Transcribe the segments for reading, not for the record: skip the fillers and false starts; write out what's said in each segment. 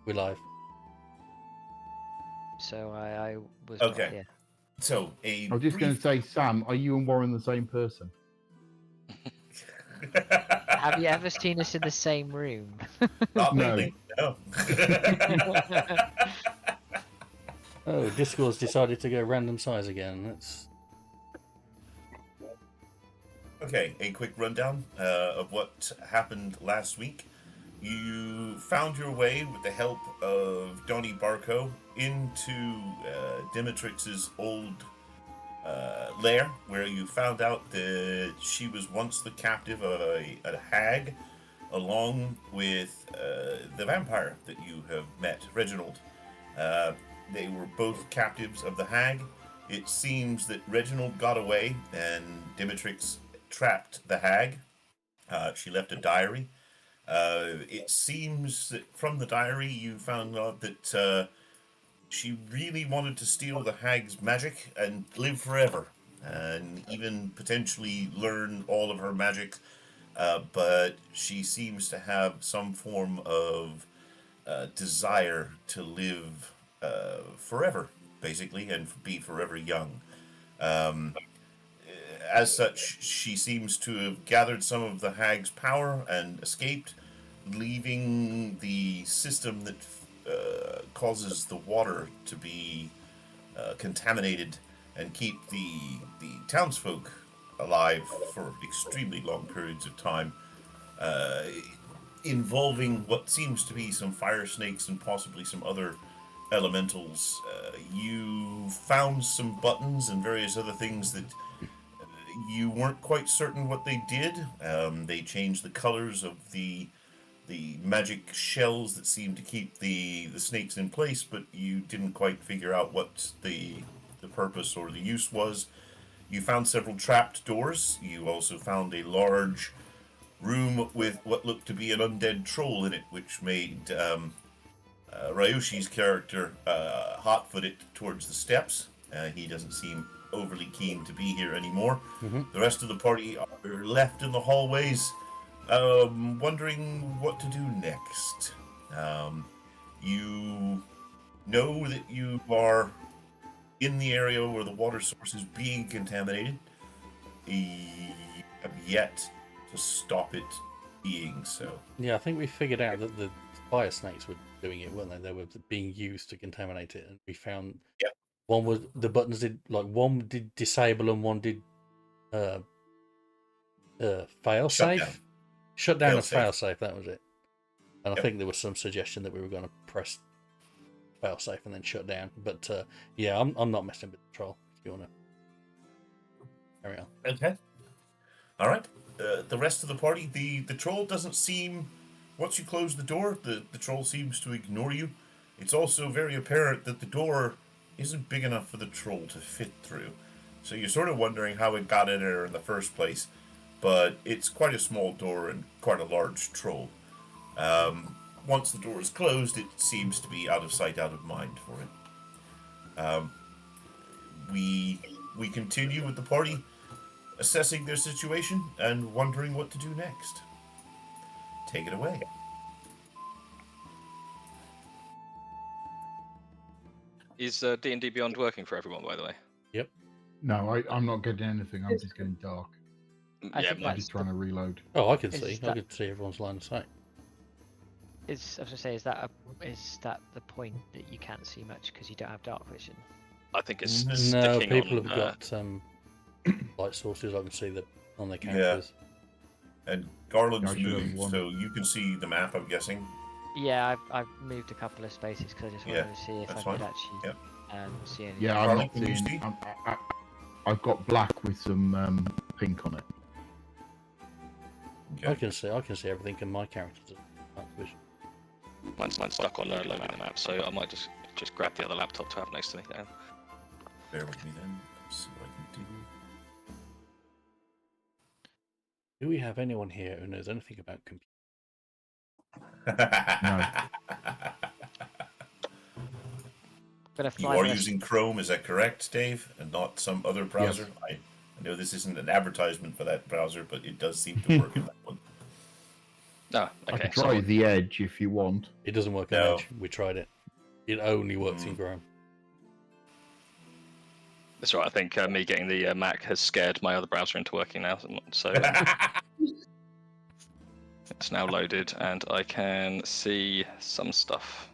We're live. So I was Okay. not here. So I was just going to say, Sam, are you and Warren the same person? Have you ever seen us in the same room? Not No. lately. No. Oh, Discord's decided to go random size again. That's Okay, a quick rundown of what happened last week. You found your way with the help of Donnie Barco into Dimitrix's old lair, where you found out that she was once the captive of a hag, along with the vampire that you have met, Reginald. They were both captives of the hag. It seems that Reginald got away and Dimitrix trapped the hag. She left a diary. It seems that from the diary you found out that she really wanted to steal the hag's magic and live forever, and even potentially learn all of her magic. But she seems to have some form of desire to live forever, basically, and be forever young. As such, she seems to have gathered some of the hag's power and escaped, leaving the system that causes the water to be contaminated and keep the townsfolk alive for extremely long periods of time, uh, involving what seems to be some fire snakes and possibly some other elementals. You found some buttons and various other things that you weren't quite certain what they did. They changed the colors of the magic shells that seemed to keep the snakes in place, but you didn't quite figure out what the purpose or the use was. You found several trapped doors. You also found a large room with what looked to be an undead troll in it, which made Ryushi's character hot-foot it towards the steps. He doesn't seem overly keen to be here anymore. The rest of the party are left in the hallways, wondering what to do next. You know that you are in the area where the water source is being contaminated. You have yet to stop it being so. yeah. I think we figured out that the fire snakes were doing it, weren't they? They were being used to contaminate it, and we found one was the buttons did one did disable and one did fail safe, shut down and fail safe. That was it. And I think there was some suggestion that we were going to press fail safe and then shut down. But yeah, I'm not messing with the troll. If you want to carry on. Okay. All right. The rest of the party, the troll doesn't seem. Once you close the door, the troll seems to ignore you. It's also very apparent that the door isn't big enough for the troll to fit through. So you're sort of wondering how it got in there in the first place. But it's quite a small door and quite a large troll. Once the door is closed, it seems to be out of sight, out of mind for it. We continue with the party assessing their situation and wondering what to do next. Take it away. Is D&D Beyond working for everyone, by the way? Yep. No, I'm not getting anything. I'm just getting dark. I think I'm that's just trying to reload. Oh, I can Is see. I that- could see everyone's line of sight. I was gonna say, is that the point that you can't see much because you don't have dark vision? I think it's No, sticking people on, have got light sources. I can see that on their characters. And Garland's I should have moved, one. so you can see the map, I'm guessing. Yeah, I've moved a couple of spaces because I just wanted to see if I that's could fine. actually Yep. see anything. Yeah, I'm Charlie, not can you seeing. see? I've got black with some pink on it. I can see everything in my characters. mine's stuck on the map, so I might just grab the other laptop to have next to me. Yeah. Bear with me then. Let's see what I can do. Do we have anyone here who knows anything about computers? Gonna You fly are my- using Chrome, is that correct, Dave? And not some other browser? Yes. I know this isn't an advertisement for that browser, but it does seem to work in that one. Oh, I okay. could try the edge if you want. It doesn't work No. on Edge. We tried it. It only works in Chrome. That's right. I think me getting the Mac has scared my other browser into working now. So it's now loaded, and I can see some stuff.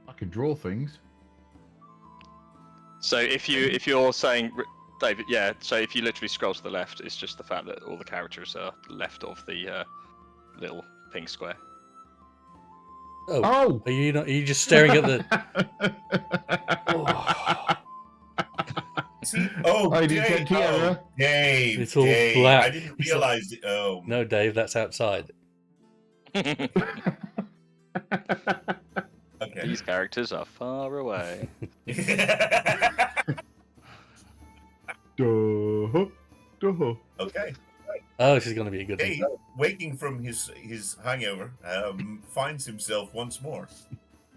I could draw things. So if you're saying, David, yeah. So if you literally scroll to the left, it's just the fact that all the characters are left of the little pink square. Oh! Are you not? Are you just staring at the? Oh, See? Oh, I Dave. detect error. Oh, Dave. It's all Dave. black. I didn't It's like- realize it. Oh. no, Dave, that's outside. Okay. These characters are far away. Duh. Duh. Okay. Oh, this is going to be a good Dave, one. waking from his hangover, finds himself once more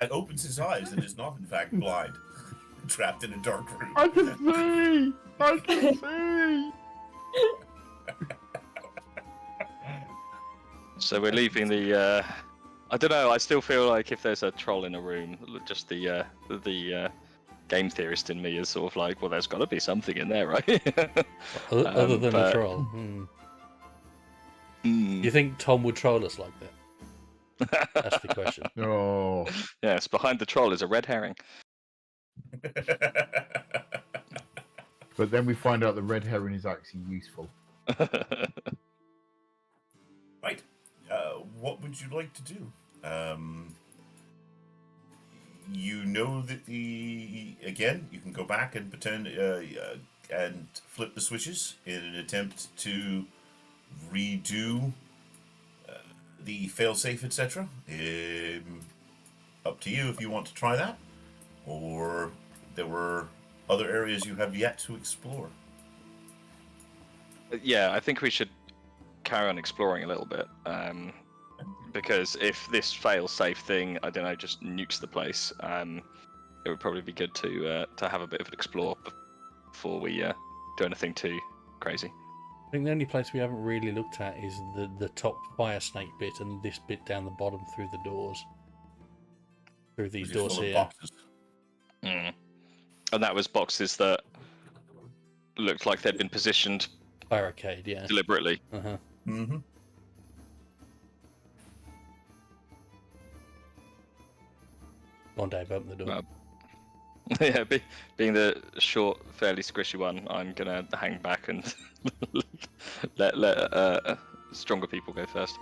and opens his eyes and is not, in fact, blind, trapped in a dark room. I can see! I can see! So we're leaving the. I don't know. I still feel like if there's a troll in a room, just the game theorist in me is sort of like, well, there's got to be something in there, right? Other than a but- troll. You think Tom would troll us like that? That's the question. Oh. Yes, behind the troll is a red herring. But then we find out the red herring is actually useful. Right. What would you like to do? You know that again, you can go back and pretend and flip the switches in an attempt to redo the failsafe, etc. Up to you if you want to try that, or there were other areas you have yet to explore. Yeah, I think we should carry on exploring a little bit. Because if this fail-safe thing, I don't know, just nukes the place, it would probably be good to have a bit of an explore before we do anything too crazy. I think the only place we haven't really looked at is the top fire snake bit and this bit down the bottom through the doors. Through these Which is doors full of here. boxes. And that was boxes that looked like they'd been positioned Barricade, yeah. deliberately. Uh-huh. Mm-hmm. Go on, Dave, open the door. Well, yeah, being the short, fairly squishy one, I'm gonna hang back and let stronger people go first.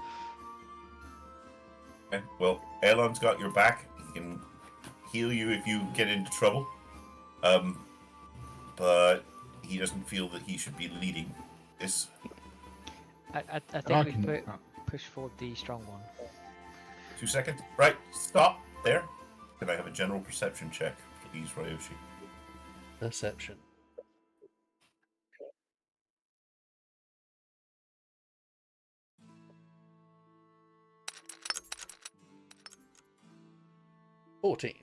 Okay. Well, Elon's got your back. He can heal you if you get into trouble. But he doesn't feel that he should be leading this. I I think we can- push forward the strong one. 2 seconds. Right. Stop there. Can I have a general perception check, please, Ryoshi? Perception. $14.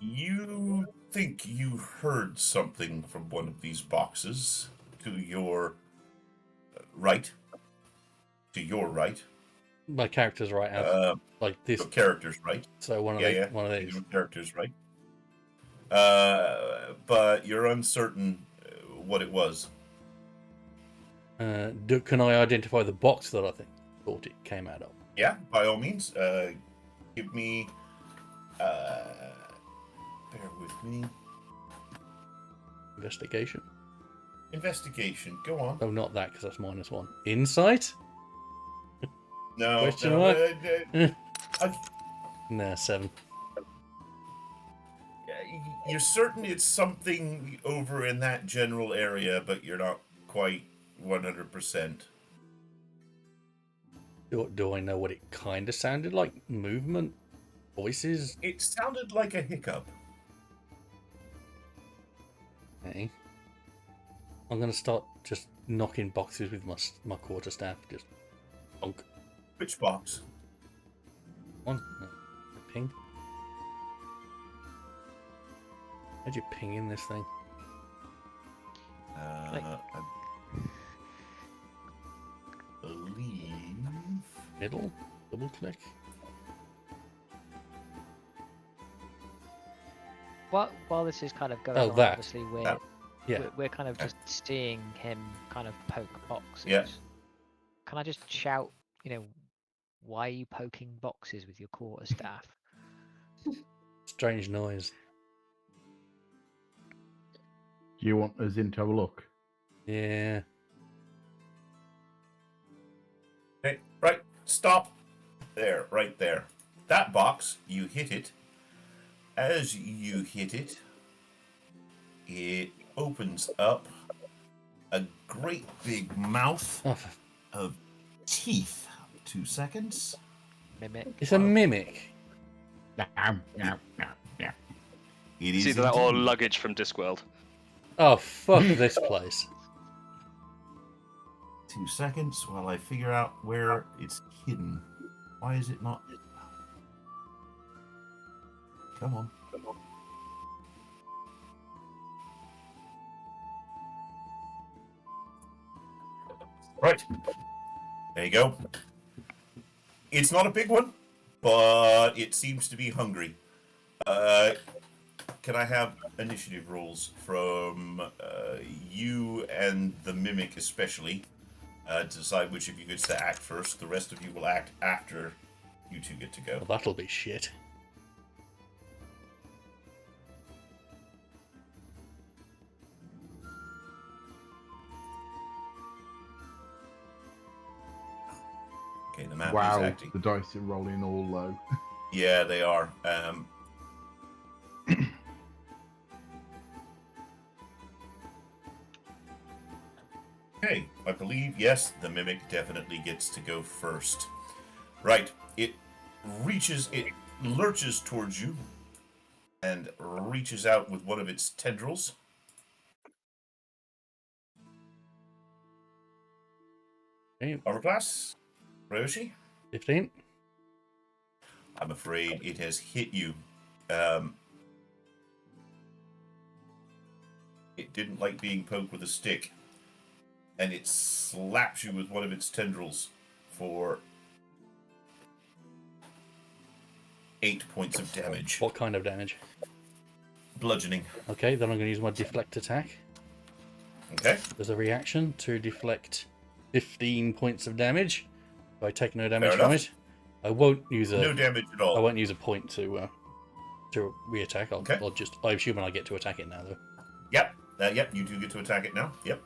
You think you heard something from one of these boxes to your right. To your right. My character's right out. Like this. Your character's right. So one of Yeah. one of these. Your character's right. But you're uncertain what it was. Can I identify the box that I thought it came out of? Yeah, by all means. Give me. Bear with me. Investigation. Investigation. Go on. Oh, not that, because that's -1. Insight? No. Question no, mark? uh, Nah, 7. you're certain it's something over in that general area, but you're not quite 100%. Do I know what it kind of sounded like? Movement? Voices? It sounded like a hiccup. Okay. I'm going to start just knocking boxes with my quarterstaff. Just bonk. Which box? One. No. Ping. How'd you ping in this thing? Like- Middle. Double click. While this is kind of going Oh, on, that. obviously That. Yeah. we're kind of just seeing him kind of poke boxes. Yeah. Can I just shout, why are you poking boxes with your quarterstaff? Strange noise. Do you want us in to have a look? Yeah. Okay, right, stop. There, right there. That box, you hit it. As you hit it, it opens up a great big mouth Oh, of teeth. 2 seconds. Mimic. it's a mimic. It It's is either that or indeed. luggage from Discworld. Oh, fuck this place. 2 seconds while I figure out where it's hidden. Why is it not? Come on. Right. There you go. It's not a big one, but it seems to be hungry. Can I have initiative rolls from you and the mimic especially to decide which of you gets to act first? The rest of you will act after you two get to go. Well, that'll be shit. Okay, the map is Wow, acting. the dice are rolling all low. Yeah, they are. Okay, I believe, yes, the mimic definitely gets to go first. Right, it lurches towards you and reaches out with one of its tendrils. Okay, Armor class, Ryoshi? 15. I'm afraid it has hit you. It didn't like being poked with a stick, and it slaps you with one of its tendrils for 8 points of damage. What kind of damage? Bludgeoning. Okay, then I'm going to use my deflect attack. Okay. There's a reaction to deflect 15 points of damage. If I take no damage Fair from enough. it, I won't use No a. damage at I all. won't use a point to re-attack. Okay. I'll just. I assume I get to attack it now, though. Yep. Yep, you do get to attack it now. Yep.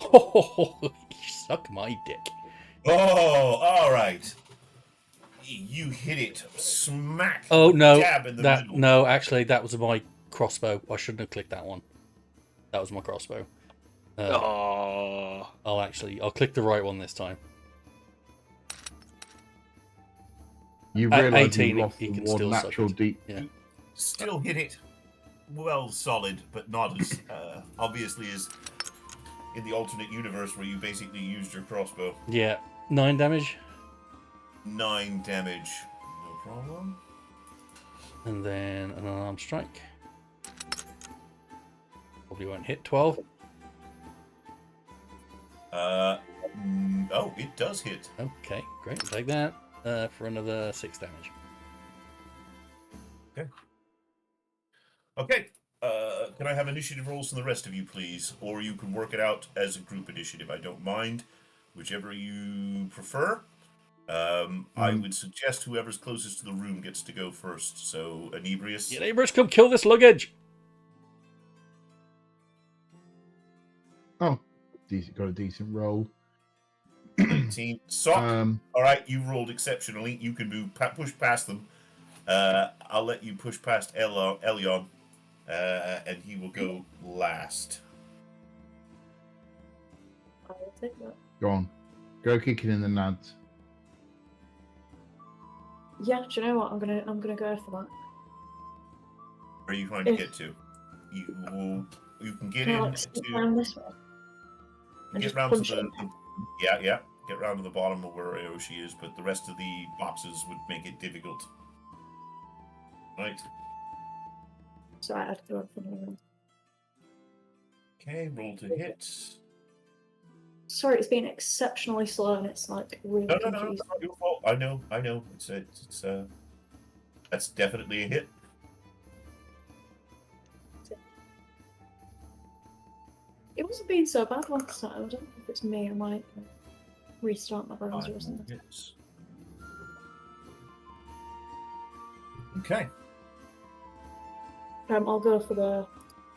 Oh, you suck my dick. Oh, all right. You hit it smack. Oh no, Dab in the that middle. no. Actually, that was my crossbow. I shouldn't have clicked that one. That was my crossbow. Oh, I'll click the right one this time. You At realise 18, you've lost he the can one still suck natural it. deep. Yeah. Still hit it. Well, solid, but not as obviously as in the alternate universe where you basically used your crossbow. Yeah. 9 damage. 9 damage. No problem. And then an unarmed strike. Probably won't hit 12. Oh, it does hit. Okay, great. Take that for another 6 damage. Okay. Can I have initiative rolls from the rest of you, please? Or you can work it out as a group initiative. I don't mind. Whichever you prefer. I would suggest whoever's closest to the room gets to go first. So, Inebrius. Your neighbours, come kill this luggage! Oh, got a decent roll. 19. Sock. Um, All right, you rolled exceptionally. You can move, push past them. I'll let you push past Elion, and he will go last. I'll take that. go on. Go kicking in the nads. Yeah, do you know what? I'm gonna go for that. Where are you trying to get to? You can get Can I in like sneak to around this way? And get just round to punch the it? yeah. Get round to the bottom of where Aoshi is, but the rest of the boxes would make it difficult. Right. So I have to do it for me. Okay, roll to hit. Sorry, it's been exceptionally slow and it's like really No, confusing. it's not your fault. I know. That's definitely a hit. It wasn't being so bad last time. I don't know if it's me. I might restart my browser or something. Hits. Okay. I'll go for the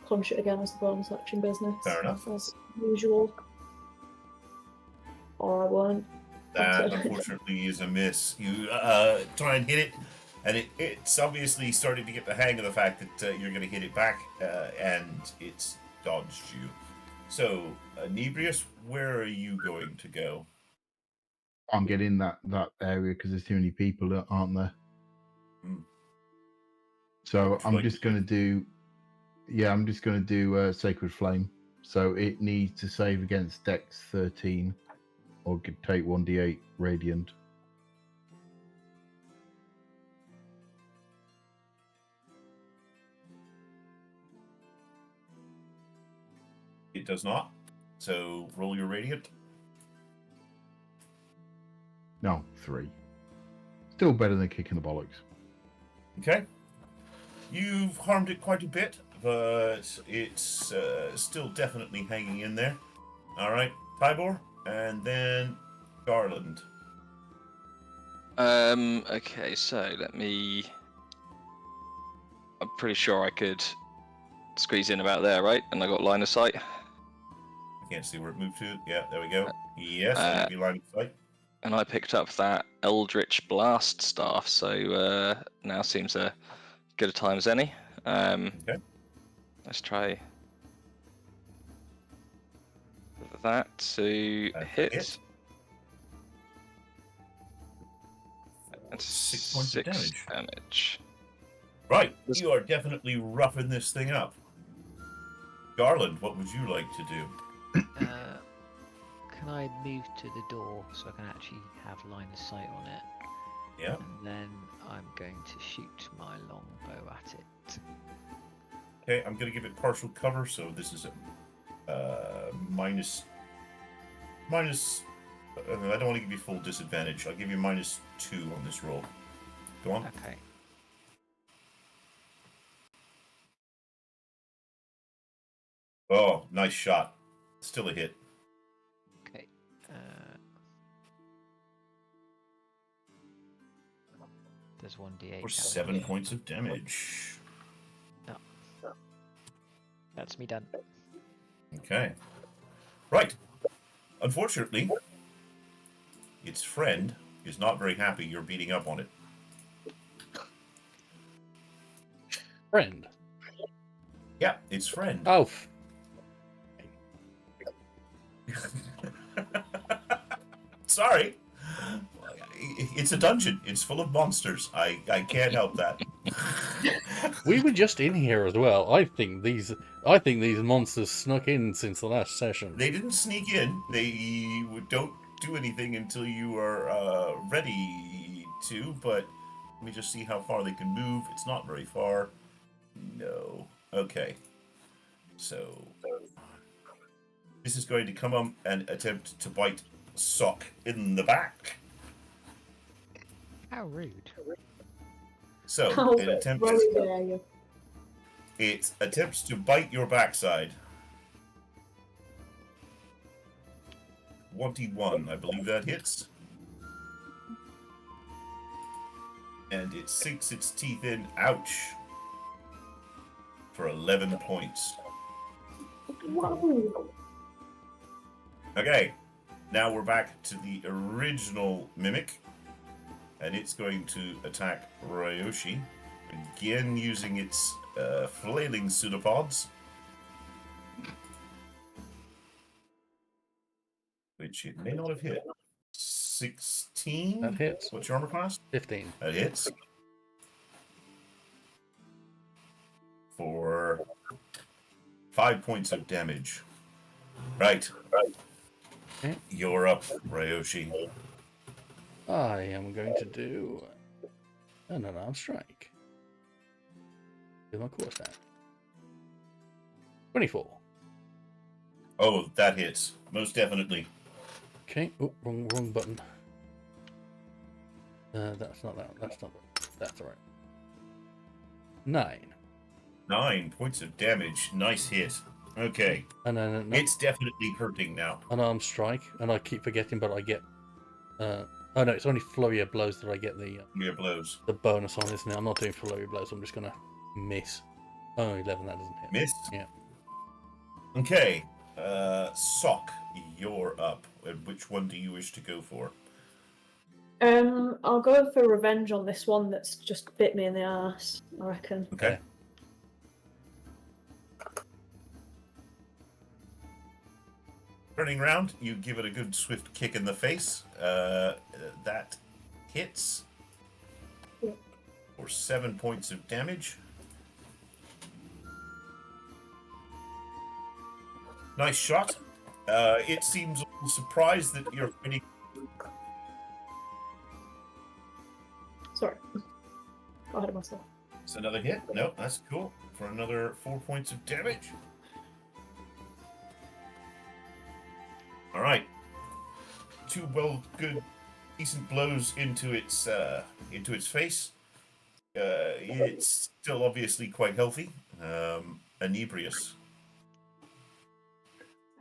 punch it again as the bonus action business. Fair enough. As usual. Or I won't. That unfortunately is a miss. You try and hit it, and it's obviously starting to get the hang of the fact that you're going to hit it back, and it's dodged you. So, Nebrius, where are you going to go? Can't get in that area because there's too many people, aren't there? Hmm. So What would you I'm like just to do? going to do. Yeah, I'm just going to do Sacred Flame. So it needs to save against Dex 13, or could take 1d8 radiant. It does not. So, roll your radiant. No, 3. Still better than kicking the bollocks. Okay. You've harmed it quite a bit, but it's still definitely hanging in there. All right, Tybor, and then Garland. Okay, so let me. I'm pretty sure I could squeeze in about there, right? And I got line of sight. I can't see where it moved to. Yeah, there we go. Yes, I'll give you line of sight. And I picked up that Eldritch Blast staff, so now seems a good a time as any. Okay. Let's try that to That's a hit. hit. That's 6 points of damage. Right, This- you are definitely roughing this thing up. Garland, what would you like to do? Can I move to the door so I can actually have line of sight on it? Yeah. And then I'm going to shoot my longbow at it. Okay, I'm going to give it partial cover, so this is a minus. I don't want to give you full disadvantage. I'll give you -2 on this roll. Go on. Okay. Oh, nice shot. Still a hit. Okay. There's 1d8. For 7 points of damage. That's me done. Okay. Right. Unfortunately, its friend is not very happy you're beating up on it. Friend. Yeah, its friend. Oh, Sorry. It's a dungeon. It's full of monsters. I can't help that. we were just in here as well. I think these monsters snuck in since the last session. They didn't sneak in. They don't do anything until you are ready to, but let me just see how far they can move. It's not very far. No. Okay. So this is going to come up and attempt to bite Sock in the back. How rude. So How it attempts very dare you? it attempts to bite your backside. 21, I believe that hits. And it sinks its teeth in. Ouch. For 11 points. Whoa. Okay. Now we're back to the original Mimic. And it's going to attack Ryoshi. Again using its flailing pseudopods. Which it may not have hit. 16? That hits. What's your armor class? 15. That hits. For 5 points of damage. Right. Okay. You're up, Ryoshi. I am going to do an unarmed strike. With my core stat. 24. Oh, that hits. Most definitely. Okay. Oh, wrong button. That's not that. That's not. That's all right. 9. 9 points of damage. Nice hit. Okay. And then It's definitely hurting now. unarmed strike, and I keep forgetting, but I get. Oh no, it's only flurry of blows that I get Your blows. the bonus on, isn't it? I'm not doing flurry of blows. I'm just gonna miss. Oh, 11. That doesn't hit. Miss. Yeah. Okay. Sock, you're up. Which one do you wish to go for? I'll go for revenge on this one that's just bit me in the ass, I reckon. Okay. Turning around, you give it a good swift kick in the face. That hits Yeah. for 7 points of damage. Nice shot. It seems a little surprised that you're fighting. Sorry. Got ahead of myself. It's another hit. No, that's cool. For another 4 points of damage. All right. 2 good, decent blows into its face. It's still obviously quite healthy. Inebrious.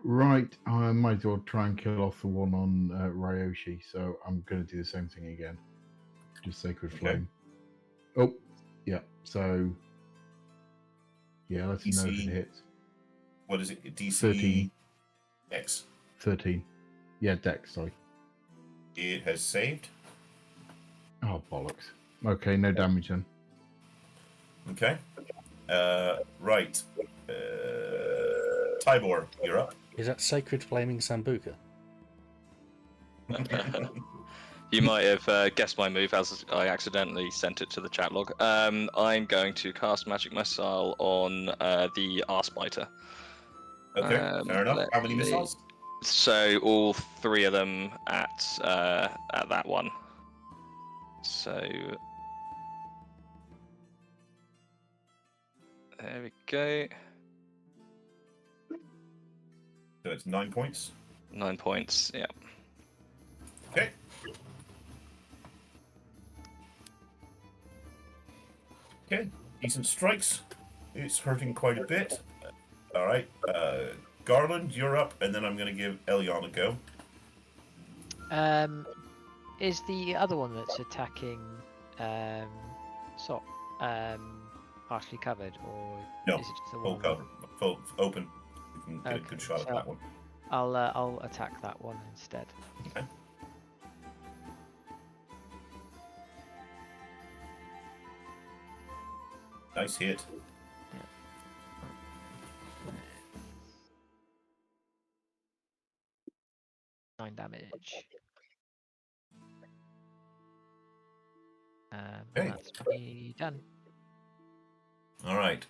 Right, I might as well try and kill off the one on Ryoshi, so I'm going to do the same thing again. Just Sacred Okay. Flame. Oh, yeah, so... Yeah, let's know if DC. it hits. What is it? DC 13. X. 13. Yeah, Dex, sorry. It has saved. Oh, bollocks. Okay, no damage then. Okay. Right. Tybor, you're up. Is that Sacred Flaming Sambuca? You might have guessed my move as I accidentally sent it to the chat log. I'm going to cast Magic Missile on the Arserbiter. Okay, fair enough. How many missiles? So all 3 of them at that one. So there we go. So it's 9 points. 9 points. Yeah. Okay. Okay, decent strikes. It's hurting quite a bit. All right, Garland, you're up, and then I'm going to give Elion a go. Is the other one that's attacking Sock partially covered, or No, is it just the Full one? cover, full open. You can get a Okay, good shot at so- that one. I'll attack that one instead. Okay. Nice hit. 9 damage. Okay. That's me done. All right.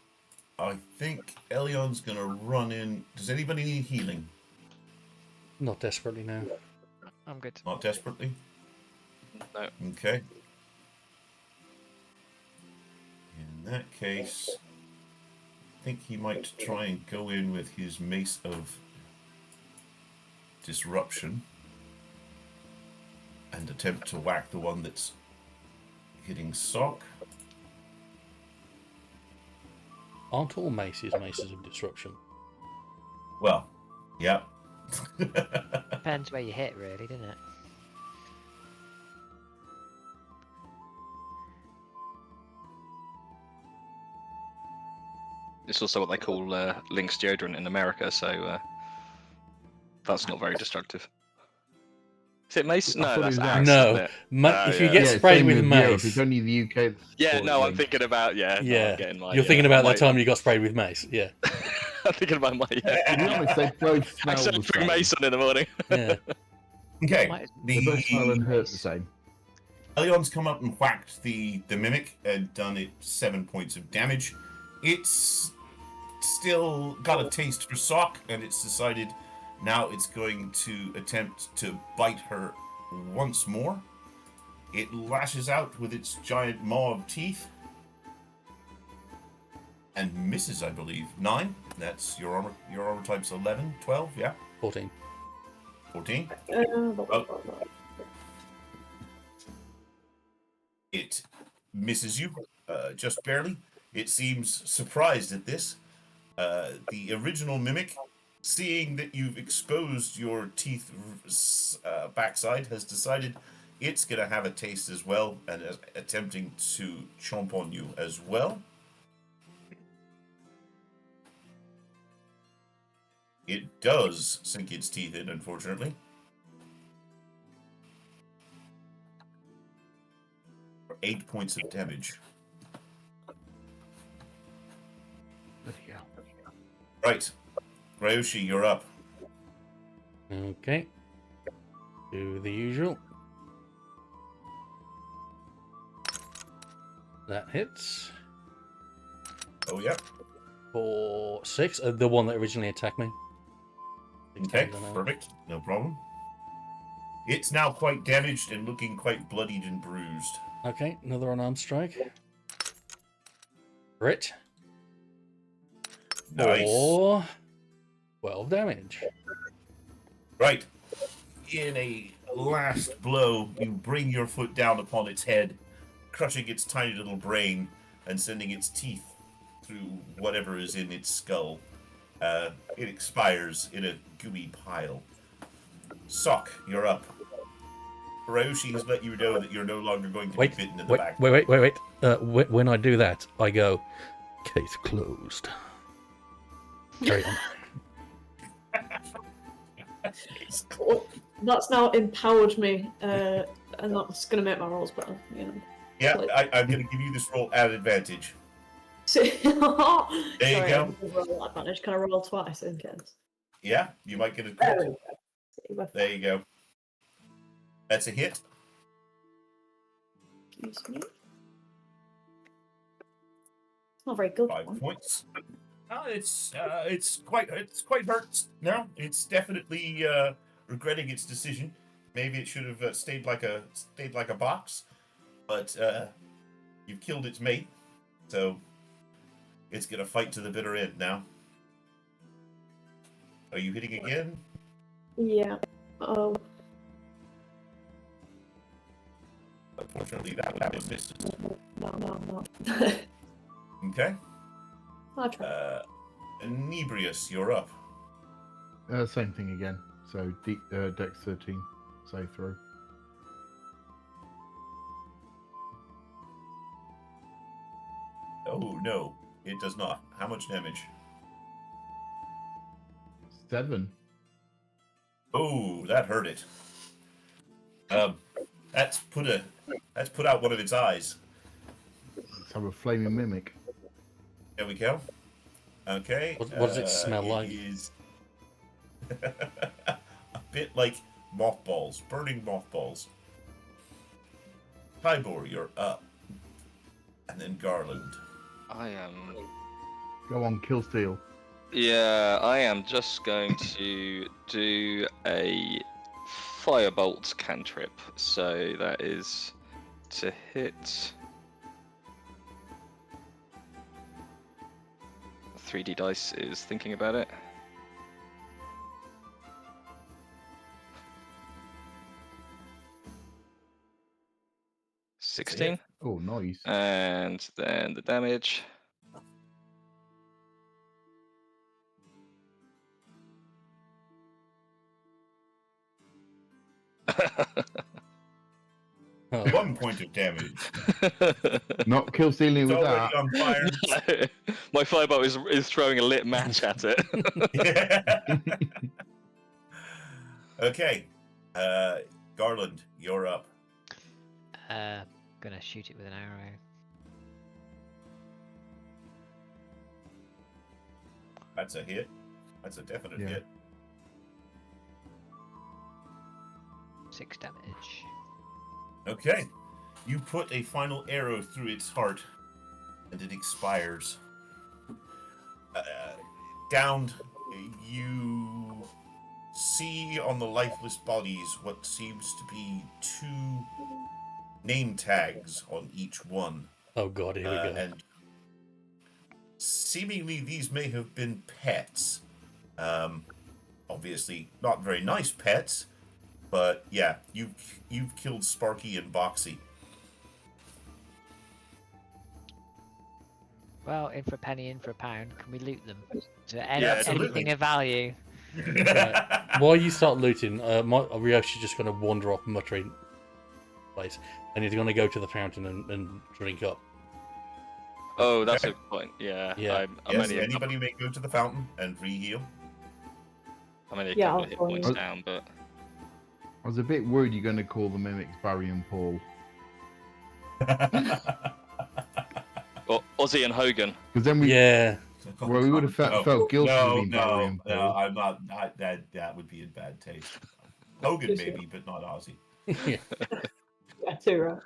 I think Elion's going to run in. Does anybody need healing? Not desperately, no. I'm good. Not desperately? No. Okay. In that case, I think he might try and go in with his Mace of Disruption and attempt to whack the one that's hitting Sock. Aren't all maces maces of disruption? Well, yeah. Depends where you hit, really, doesn't it? It's also what they call Lynx deodorant in America, so that's not very destructive. Is it mace? I No, thought it that's was axe, No. isn't it? If you yeah. get Yeah, sprayed same with Europe. mace, It's only the UK. that's Yeah, called no, I'm Link. thinking about no, I'm yeah, getting my, you're thinking about my, the time you got sprayed with mace. Yeah, I'm thinking about my. To be honest, they both I smell the said bring same. mace on in the morning. yeah. Okay. Might- They both smell and hurt Mace. the same. Elion's come up and whacked the mimic and done it 7 points of damage. It's still got a taste for Sock, and it's decided now it's going to attempt to bite her once more. It lashes out with its giant maw of teeth And misses, I believe. 9. That's your armor. Your armor type's 11, 12, yeah? 14. 14. It misses you, just barely. It seems surprised at this. The original mimic, seeing that you've exposed your teeth backside, has decided it's going to have a taste as well and is attempting to chomp on you as well. It does sink its teeth in, unfortunately. For 8 points of damage. Right. Ryoshi, you're up. Okay. Do the usual. That hits. Oh, yeah. For 6. The one that originally attacked me. Okay, perfect. No problem. It's now quite damaged and looking quite bloodied and bruised. Okay, another unarmed strike. Crit. Nice. For 12 damage. Right. In a last blow, you bring your foot down upon its head, crushing its tiny little brain and sending its teeth through whatever is in its skull. It expires in a gooey pile. Sock, you're up. Ryoshi has let you know that you're no longer going to be bitten in the back. Wait. When I do that, I go, case closed. Carry on. That's now empowered me, and that's going to make my rolls better. You know. Yeah, I'm going to give you this roll at advantage. There you go. Roll advantage. Can I roll twice in case? Yeah, you might get a crit. There you go. That's a hit. Excuse me. It's not very good. 5 points. It's quite hurt now. It's definitely regretting its decision. Maybe it should have stayed like a box, but you've killed its mate, so it's gonna fight to the bitter end now. Are you hitting again? Yeah. Oh. Unfortunately, that was missed. No. Okay. I'll try. Inebrious, you're up. Same thing again. So Dex 13, save throw. Oh no, it does not. How much damage? 7. Oh, that hurt it. That's put out one of its eyes. Let's have a flaming mimic. There we go. Okay. What does it smell like? Is a bit like mothballs, burning mothballs. Tybor, you're up. And then Garland. I am. Go on, kill steal. Yeah, I am just going to do a firebolt cantrip. So that is to hit 3D dice is thinking about it. Yeah. 16. Oh, nice. And then the damage. Oh. 1 point of damage. Not kill stealing It's with already that. on fire. My firebolt is throwing a lit match at it. Okay. Garland, you're up. Gonna shoot it with an arrow. That's a hit. That's a definite Yeah. hit. 6 damage. Okay. You put a final arrow through its heart, and it expires. Downed, you see on the lifeless bodies what seems to be 2 name tags on each one. Oh god, here we go. And seemingly these may have been pets. Obviously not very nice pets, but yeah, you've killed Sparky and Boxy. Well, in for a penny, in for a pound. Can we loot them? Is there Yeah, absolutely. anything of value? While you start looting, Ryochi's just going to wander off muttering place, and he's going to go to the fountain and drink up. Oh, that's Okay. a good point. Yeah, Yeah. I'm Yes, only anybody may go to the fountain and re-heal. I'm only a Yeah, couple I'll of hit follow points you. down, but I was a bit worried you're going to call the mimics Barry and Paul. or Ozzy and Hogan. Because then we, Yeah. well, we would have felt guilty for being Barry and No, Paul. I'm not. That would be in bad taste. Hogan maybe, but not Ozzy. Yeah. Yeah, too right.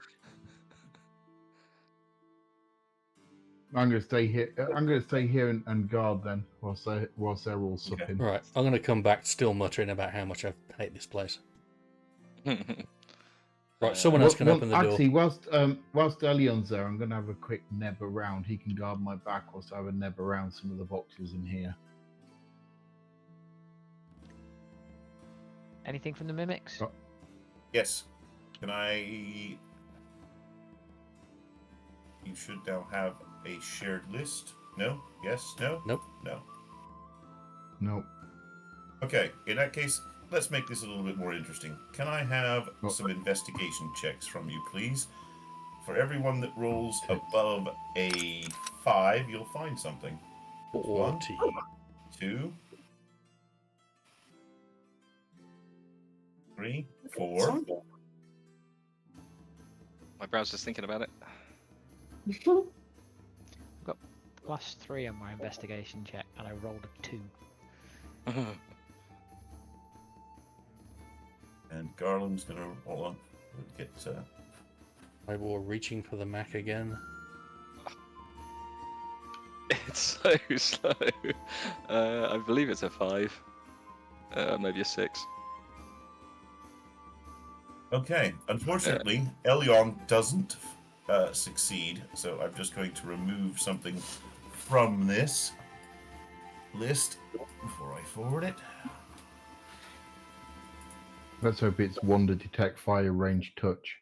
I'm going to stay here. I'm going to stay here and guard then, whilst they're all supping. Right. I'm going to come back still muttering about how much I hate this place. Right. Someone else can open the door. Actually, whilst Elion's there, I'm going to have a quick neb around. He can guard my back whilst I have a neb around some of the boxes in here. Anything from the mimics? Oh. Yes. Can I? You should now have a shared list. No? Yes? No? Nope. No. Nope. Okay. In that case, let's make this a little bit more interesting. Can I have Oh. some investigation checks from you, please? For everyone that rolls above a 5, you'll find something. 40. 2, 3, 4. My browser's thinking about it. +3 on my investigation check, and I rolled a 2. And Garland's gonna hold on. Get I will reaching for the Mac again. It's so slow. I believe it's a 5. Maybe a 6. Okay. Unfortunately, Elion doesn't succeed, so I'm just going to remove something from this list before I forward it. Let's hope it's Wonder Detect Fire Range Touch.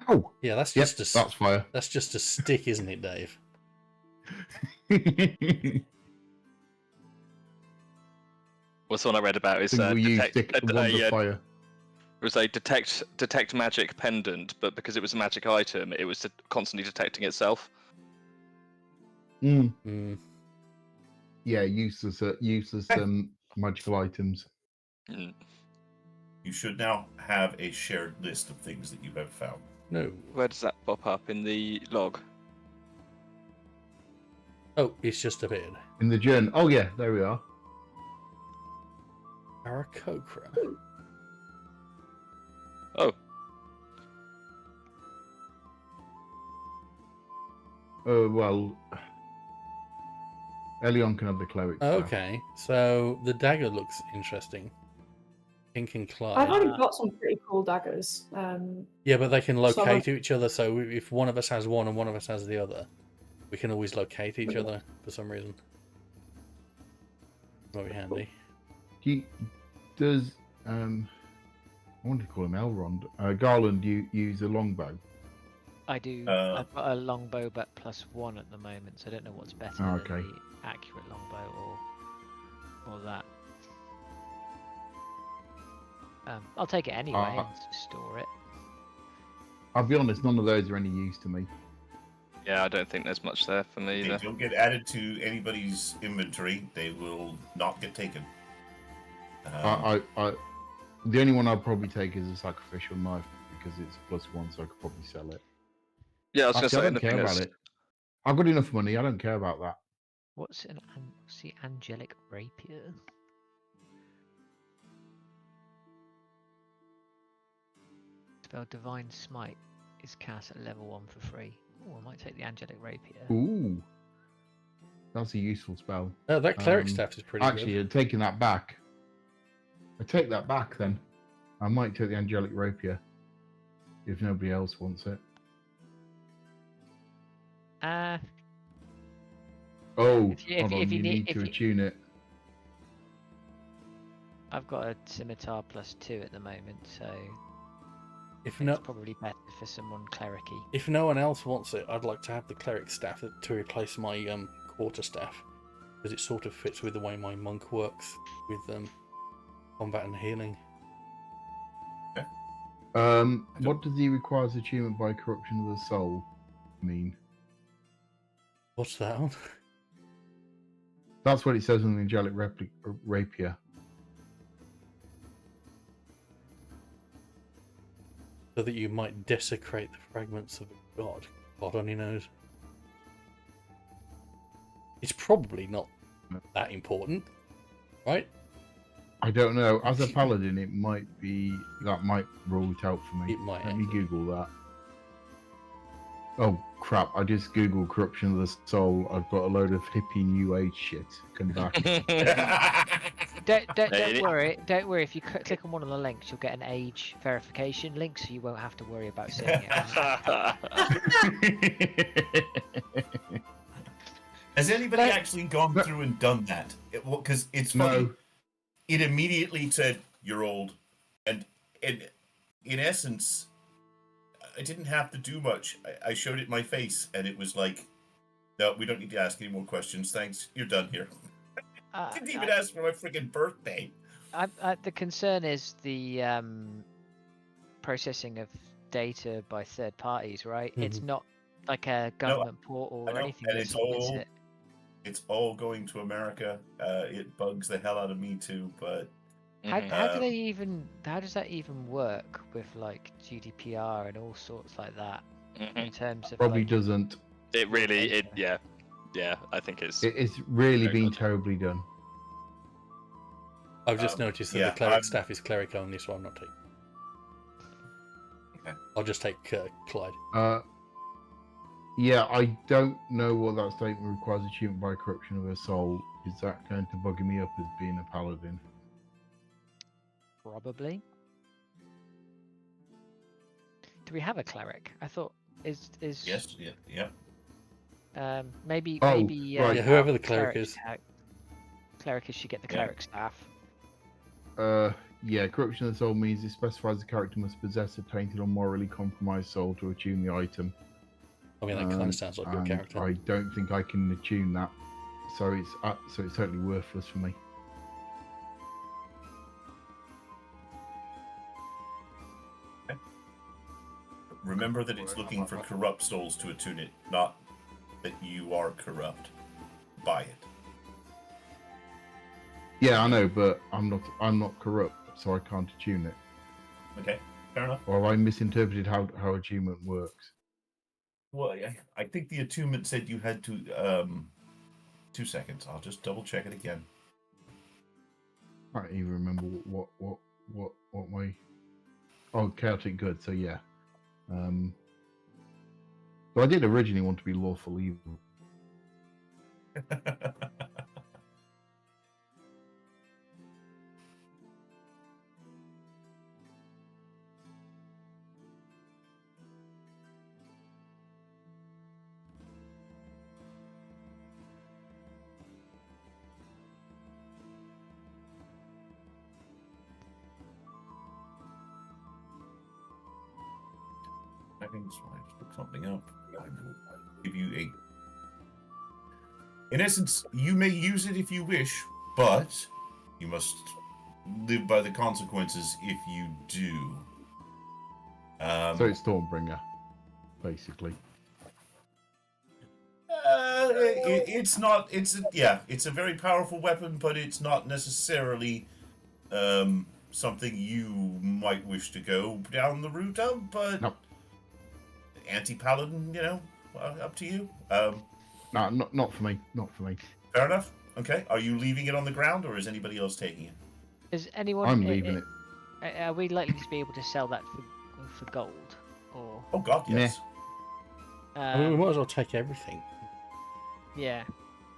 Ow! Yeah, that's Yep, just that's fire. that's just a stick, isn't it, Dave? What's the one I read about is Single use stick, Wonder yeah, Fire. it was a detect magic pendant, but because it was a magic item, it was constantly detecting itself. Mm. Yeah, useless magical items. Mm. You should now have a shared list of things that you have found. No. Where does that pop up in the log? Oh, it's just appeared. In the journal. Oh yeah, there we are. Aarakocra. Oh, Well, Elion can have the cleric. staff. Okay, so the dagger looks interesting. Pink and I've Clyde. already got some pretty cool daggers. Yeah, but they can So locate each other, so if one of us has one and one of us has the other, we can always locate each other for some reason. Very handy. Does I wanted to call him Elrond. Garland, you use a longbow. I do. Uh, I've got a longbow, but +1 at the moment, so I don't know what's better Oh, than okay. the accurate longbow or that. I'll take it anyway and store it. I'll be honest, none of those are any use to me. yeah, I don't think there's much there for me They either. don't get added to anybody's inventory. They will not get taken. The only one I'd probably take is a sacrificial knife because it's +1, so I could probably sell it. Yeah, I was Actually, I going to say don't care anything about that's it. I've got enough money. I don't care about that. What's the angelic rapier? Spell Divine Smite is cast at level 1 for free. Oh, I might take the angelic rapier. Ooh, that's a useful spell. Oh, that cleric Um, staff is pretty Actually, good. taking that back. I take that back then. I might take the angelic rapier if nobody else wants it. Oh, If hold on, you you need to attune it. I've got a scimitar +2 at the moment, so If it's no, probably better for someone clericy. if no one else wants it, I'd like to have the cleric staff to replace my quarterstaff, because it sort of fits with the way my monk works with combat and healing. What does he requires attunement by corruption of the soul mean? What's that on? That's what it says on the angelic rapier. So that you might desecrate the fragments of a god. God only knows. It's probably not that important, right? I don't know. As a paladin, it might be that might rule it out for me. It might. Let me Google that. Oh crap! I just googled corruption of the soul. I've got a load of hippie new age shit come back. Don't worry. Don't worry. If you click on one of the links, you'll get an age verification link, so you won't have to worry about seeing it. Has anybody actually gone through and done that? Because it's funny. No. It immediately said, "You're old," and in essence, I didn't have to do much. I showed it my face, and it was like, "No, we don't need to ask any more questions. Thanks, you're done here." Didn't even ask for my freaking birthday. The concern is the processing of data by third parties, right? It's not like a government portal or anything. And it's all going to America. It bugs the hell out of me too, but how does that even work with like GDPR and all sorts like that in terms of Probably like, doesn't. It really, yeah. I think it's really very been good. terribly done. I've just noticed that the cleric staff is cleric only, so I'm not taking. Okay. I'll just take Clyde. Yeah, I don't know what that statement requires achievement by corruption of a soul. Is that going to bug me up as being a paladin? probably. Do we have a cleric? I thought is yes, yeah. maybe Right. Yeah, whoever the cleric is. Cleric should get the cleric staff. Yeah, corruption of the soul means it specifies the character must possess a tainted or morally compromised soul to attune the item. I mean, that kind of sounds like your and character. I don't think I can attune that, so it's totally worthless for me. Remember that it's looking for corrupt souls to attune it, not that you are corrupt by it. Yeah, I know, but I'm not corrupt, so I can't attune it. Okay, fair enough. Or have I misinterpreted how attunement works? Well, I think the attunement said you had to. 2 seconds. I'll just double check it again. I don't even remember what my. Oh, chaotic good. So yeah. So I did originally want to be lawful evil. I think it's fine. Just look something up. I will give you a. In essence, you may use it if you wish, but you must live by the consequences if you do. So it's Stormbringer, basically. It's not. It's a very powerful weapon, but it's not necessarily something you might wish to go down the route of. But No. Anti-paladin, up to you. No, not for me. Not for me. Fair enough. Okay. Are you leaving it on the ground, or is anybody else taking it? Is anyone? I'm leaving it. Are we likely to be able to sell that for gold? Or Oh God, yes. I mean, we might as well take everything. yeah,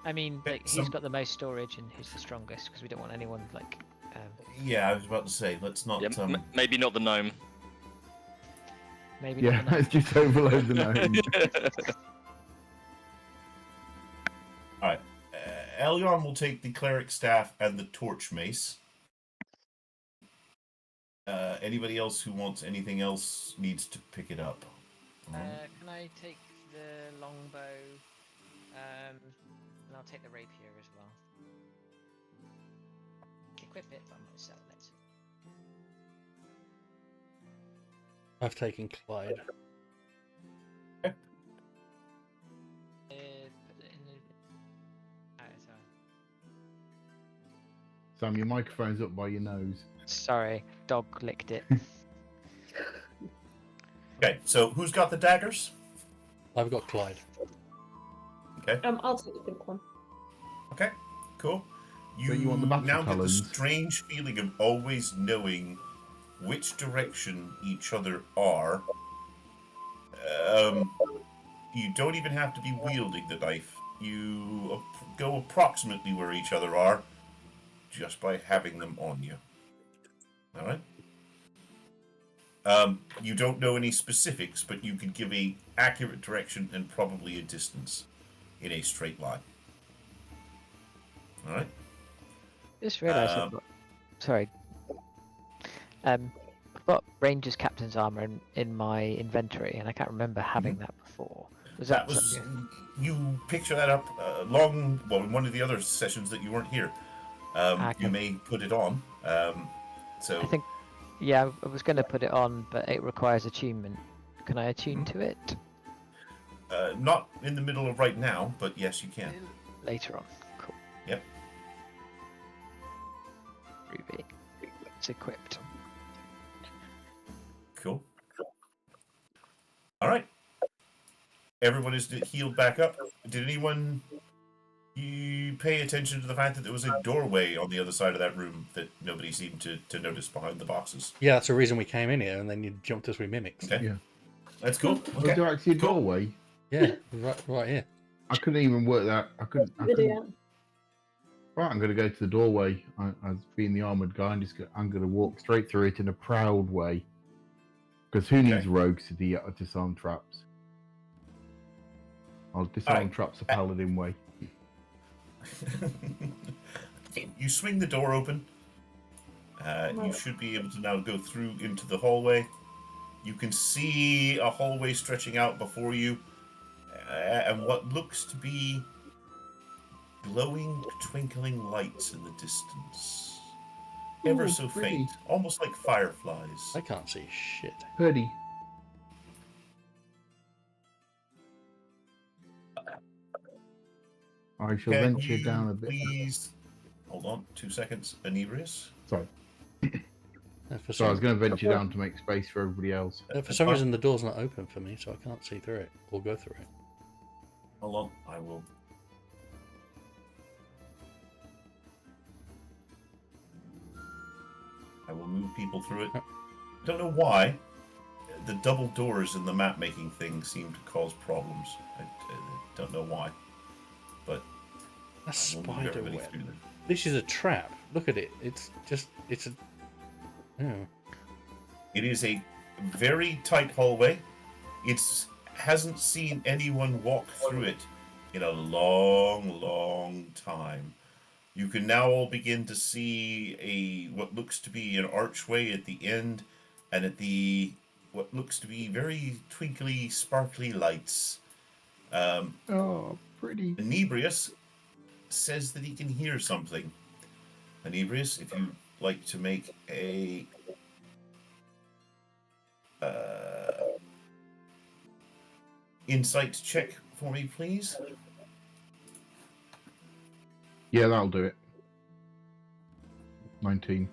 I mean, Okay, like, who's got the most storage and who's the strongest? Because we don't want anyone like. Yeah, I was about to say, let's not. Yeah, maybe not the gnome. Maybe. Yeah, not let's just overload the name. Elyon will take the cleric staff and the torch mace. Anybody else who wants anything else needs to pick it up. Can I take the longbow? And I'll take the rapier as well. Equip it, but I'm not selling it. I've taken Clyde. Put it in the. Sam, your microphone's up by your nose. Sorry, dog licked it. Okay, so who's got the daggers? I've got Clyde. Okay. I'll take the pink one. Okay, cool. So you want the battle now get the talons? strange feeling of always knowing which direction each other are. You don't even have to be wielding the knife. You go approximately where each other are just by having them on you. All right? You don't know any specifics, but you can give a accurate direction and probably a distance in a straight line. All right? Just realised I've got. Sorry. I've got Ranger's Captain's Armour in my inventory, and I can't remember having that before. That was you picture that up in one of the other sessions that you weren't here. You may put it on. So I think, yeah, I was going to put it on, but it requires attunement. Can I attune to it? not in the middle of right now, but yes, you can. Later on. Cool. Yep. Ruby. It's equipped. Cool. All right. Everyone is healed back up. Did anyone you pay attention to the fact that there was a doorway on the other side of that room that nobody seemed to notice behind the boxes? Yeah, that's the reason we came in here, and then you jumped us with mimics. Okay. Yeah. That's cool. Was Okay. there actually a Cool. doorway? Yeah, right here. I couldn't even work that. I couldn't. Video. Right, I'm going to go to the doorway. As being the armored guy, I'm going to walk straight through it in a proud way. Because who needs rogues to disarm traps? I'll disarm traps a paladin way. You swing the door open. You should be able to now go through into the hallway. You can see a hallway stretching out before you, and what looks to be glowing, twinkling lights in the distance. Ever so pretty. faint, almost like fireflies. I can't see shit. Purdy. I shall Can venture you down a bit. please hold on 2 seconds, Inebrius? Sorry. For So I was some, going to venture down to make space for everybody else. for some reason, the door's not open for me, so I can't see through it or go through it. Hold on, I will. I will move people through it. Don't know why. The double doors in the map making thing seem to cause problems. I don't know why. But A I will move spider everybody web. through there. This is a trap. Look at it. It's a. Oh. It is a very tight hallway. It's hasn't seen anyone walk through it in a long, long time. You can now all begin to see what looks to be an archway at the end, and at the what looks to be very twinkly, sparkly lights. Oh, pretty. Inebrius says that he can hear something. Inebrius, if you'd like to make a insight check for me, please. Yeah, that'll do it. 19.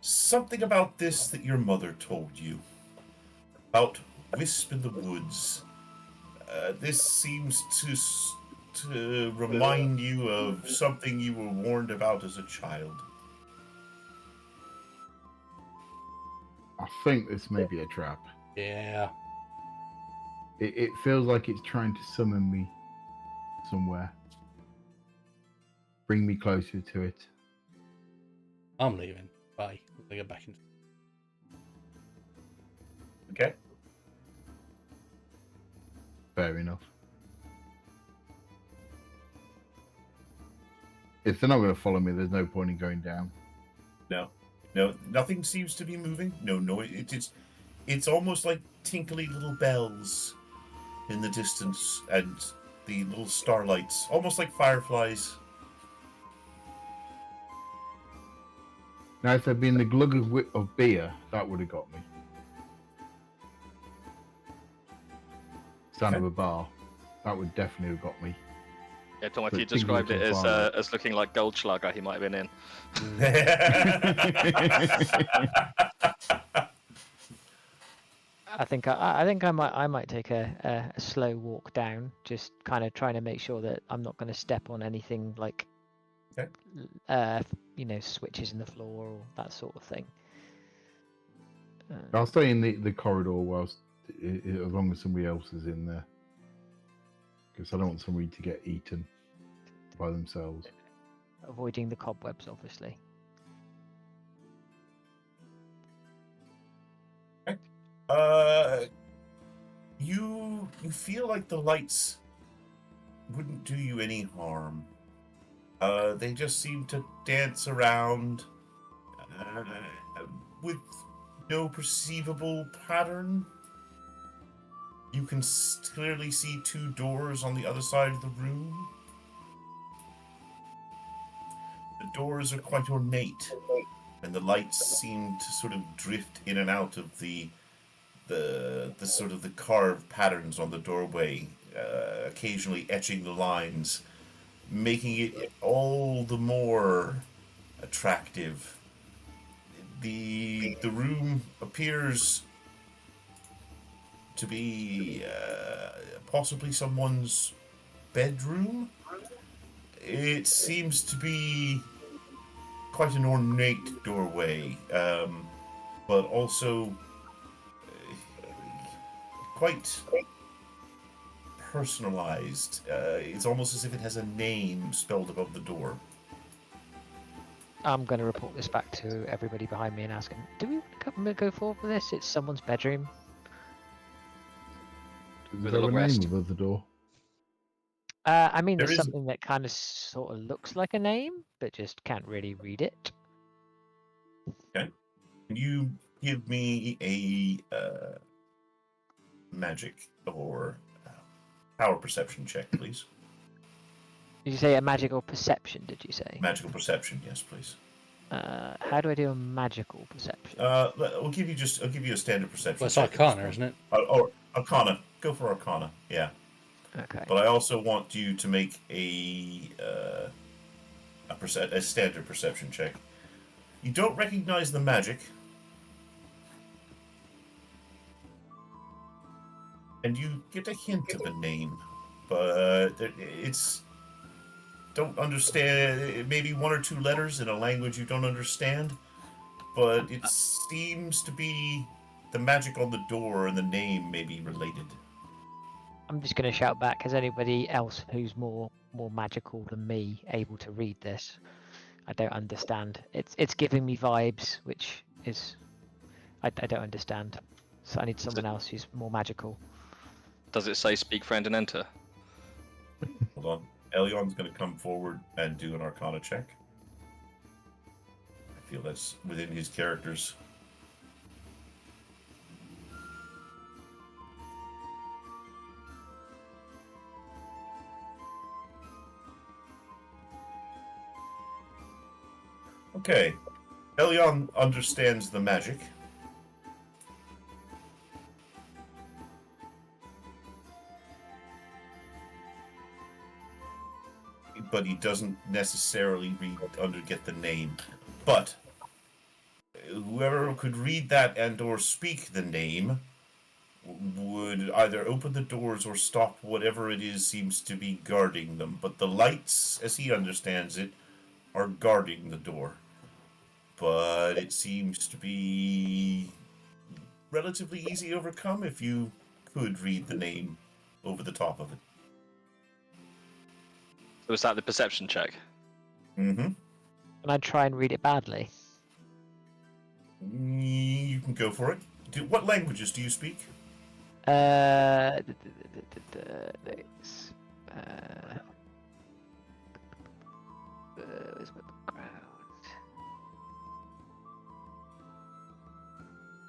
Something about this that your mother told you. About Wisp in the Woods. This seems to remind you of something you were warned about as a child. I think this may be a trap. Yeah. It feels like it's trying to summon me somewhere. Bring me closer to it. I'm leaving. Bye. I'm gonna go back in. Okay? Fair enough. If they're not going to follow me, there's no point in going down. No, nothing seems to be moving. No noise. It's almost like tinkly little bells in the distance, and the little starlights, almost like fireflies. Now, if there'd been the glug of beer, that would have got me. Sound of a bar, that would definitely have got me. Yeah, Tom, if But you things described it looking fine. as looking like Goldschlager, he might have been in. I think I might take a slow walk down, just kind of trying to make sure that I'm not going to step on anything like, Okay. switches in the floor or that sort of thing. I'll stay in the corridor whilst, as long as somebody else is in there, because I don't want somebody to get eaten by themselves. Avoiding the cobwebs, obviously. You feel like the lights wouldn't do you any harm. They just seem to dance around with no perceivable pattern. You can clearly see two doors on the other side of the room. The doors are quite ornate, and the lights seem to sort of drift in and out of the sort of the carved patterns on the doorway, occasionally etching the lines, making it all the more attractive. The room appears to be possibly someone's bedroom. It seems to be quite an ornate doorway, but also quite personalized. It's almost as if it has a name spelled above the door. I'm going to report this back to everybody behind me and ask them, do we want to go forward with this? It's someone's bedroom. Is With a there a long name rest. above the door? I mean, There there's is- something that kind of sort of looks like a name, but just can't really read it. Can you give me a magic or power perception check, please? Did you say a magical perception, did you say? Magical perception, yes, please. How do I do a magical perception? I'll give you a standard perception. Well, it's check at this Arcana, point. isn't it? Or Arcana. Go for Arcana. Yeah. Okay. But I also want you to make a standard perception check. You don't recognize the magic, and you get a hint of a name, but it's don't understand. Maybe one or two letters in a language you don't understand, but it seems to be the magic on the door and the name may be related. I'm just going to shout back. Is anybody else who's more magical than me able to read this? I don't understand. It's giving me vibes, which is I don't understand. So I need someone else who's more magical. Does it say speak, friend, and enter? Hold on. Elion's going to come forward and do an Arcana check. I feel that's within his characters. Okay. Elion understands the magic. But he doesn't necessarily get the name. But whoever could read that and or speak the name would either open the doors or stop whatever it is seems to be guarding them. But the lights, as he understands it, are guarding the door. But it seems to be relatively easy to overcome if you could read the name over the top of it. So was that the perception check? Mm-hmm. And I try and read it badly. You can go for it. What languages do you speak? is with the ground.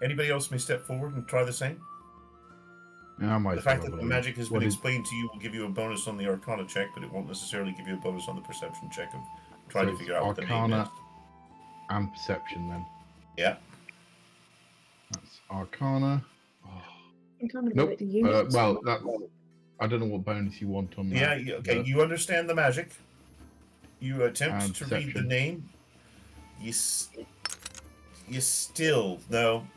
Anybody else may step forward and try the same. Yeah, I might The as well fact have that a the look. magic has been What is- explained to you will give you a bonus on the Arcana check, but it won't necessarily give you a bonus on the Perception check of trying So to it's figure out what the name Arcana is. and Perception then. Yeah. That's Arcana. Oh, I'm kind of a nope. bit unique. Well, that's. I don't know what bonus you want on that. Yeah. Okay. but- You understand the magic. You attempt And to read the perception. name. You still no.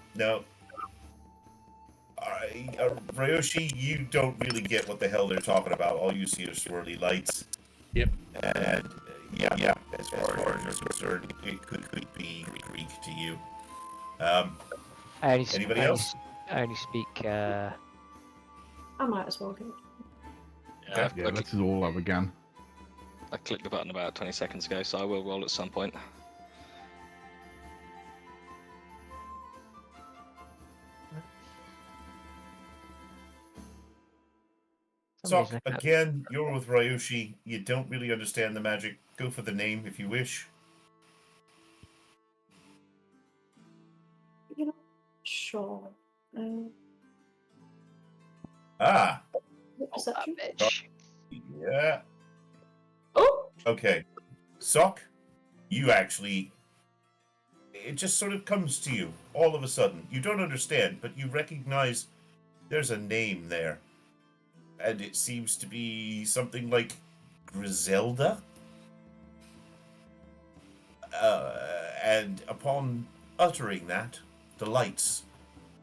Ryoshi, you don't really get what the hell they're talking about. All you see are swirly lights. Yep. And yeah. As far as you're concerned, it could be Greek to you. Anybody else? I only speak. I might as well get it. Yeah, Yeah, let's just all have again. I clicked the button about 20 seconds ago, so I will roll at some point. Sok, reason I can't- again, you're with Ryoshi. You don't really understand the magic. Go for the name if you wish. You know, sure. Ah, What Oh, that perception? bitch. yeah. Oh! Okay. Sok, you actually. It just sort of comes to you all of a sudden. You don't understand, but you recognize there's a name there. And it seems to be something like Griselda. And upon uttering that, the lights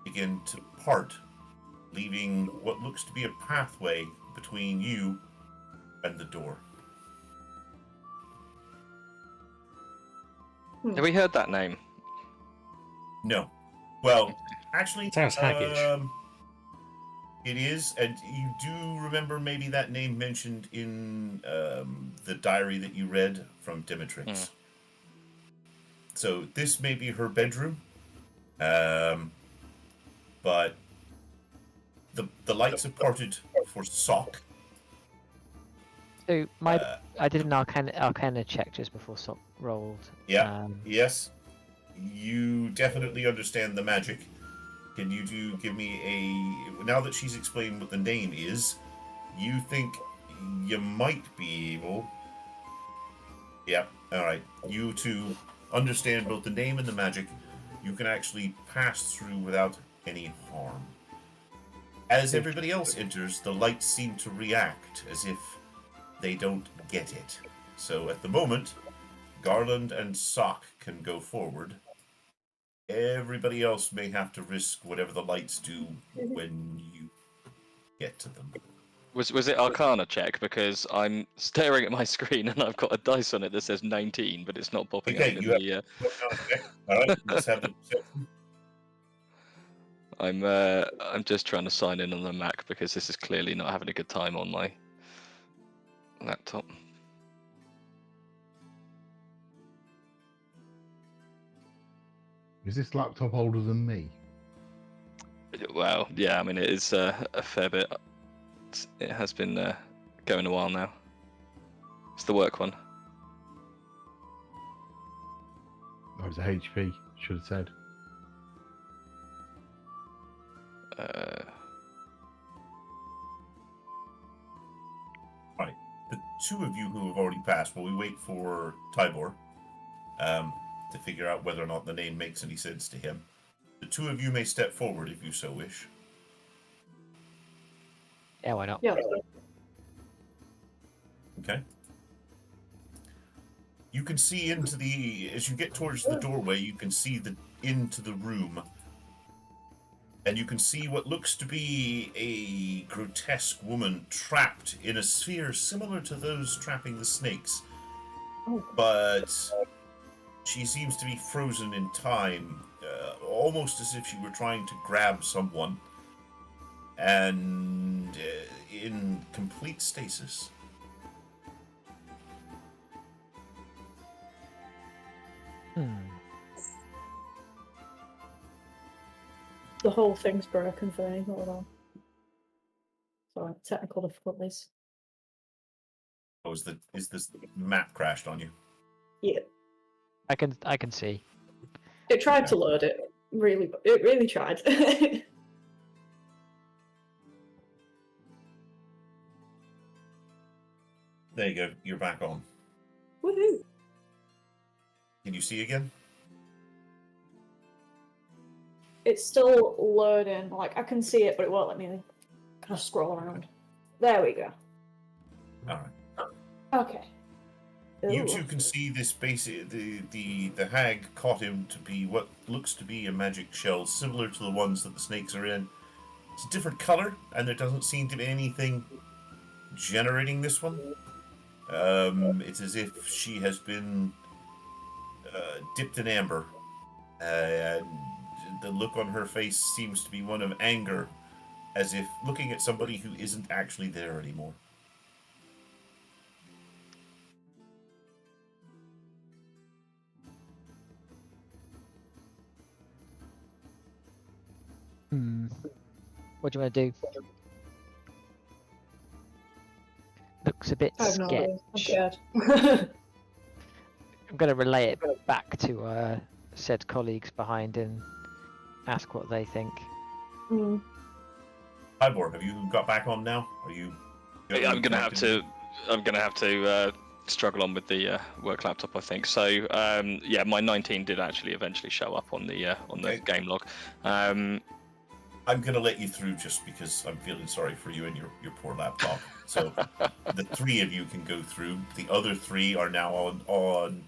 begin to part, leaving what looks to be a pathway between you and the door. Have we heard that name? No. Well, actually, Sounds hackish. It is, and you do remember maybe that name mentioned in the diary that you read from Demetrix. So this may be her bedroom, but the lights have parted for Sok. So I did an Arcana check just before Sok rolled. Yeah. Yes. You definitely understand the magic. Can you give me a... Now that she's explained what the name is, you think you might be able... Yeah, alright. You two understand both the name and the magic. You can actually pass through without any harm. As everybody else enters, the lights seem to react as if they don't get it. So at the moment, Garland and Sok can go forward. Everybody else may have to risk whatever the lights do when you get to them. Was it Arcana check? Because I'm staring at my screen and I've got a dice on it that says 19, but it's not popping Okay, up in you have the. Alright, let's have the perception. I'm just trying to sign in on the Mac because this is clearly not having a good time on my laptop. Is this laptop older than me? Well, yeah, I mean it is a fair bit. It has been going a while now. It's the work one. That was a HP. Should have said. Right. The two of you who have already passed, while we wait for Tybor to figure out whether or not the name makes any sense to him, the two of you may step forward if you so wish. Yeah, why not? Yeah. Okay. You can see into as you get towards the doorway, you can see into the room. And you can see what looks to be a grotesque woman trapped in a sphere similar to those trapping the snakes. Oh. But she seems to be frozen in time, almost as if she were trying to grab someone. And in complete stasis. The whole thing's broken for me. Hold on. Sorry, technical difficulties. Oh, is this map crashed on you? Yeah. I can see. It tried to load it. It really tried. There you go. You're back on. Woohoo! Can you see again? It's still loading. Like, I can see it, but it won't let me kind of scroll around. There we go. All right. Okay. You Ooh. two can see this basic. The hag caught him to be what looks to be a magic shell, similar to the ones that the snakes are in. It's a different color, and there doesn't seem to be anything generating this one. It's as if she has been dipped in amber, and the look on her face seems to be one of anger, as if looking at somebody who isn't actually there anymore. What do you want to do? Looks a bit I have no idea. I'm sketch. scared. I'm going to relay it back to said colleagues behind and ask what they think. Ivor, have you got back on now? Are you? I'm gonna have to struggle on with the work laptop, I think. So yeah, my 19 did actually eventually show up on the game log. I'm going to let you through just because I'm feeling sorry for you and your poor laptop. So the three of you can go through. The other three are now on.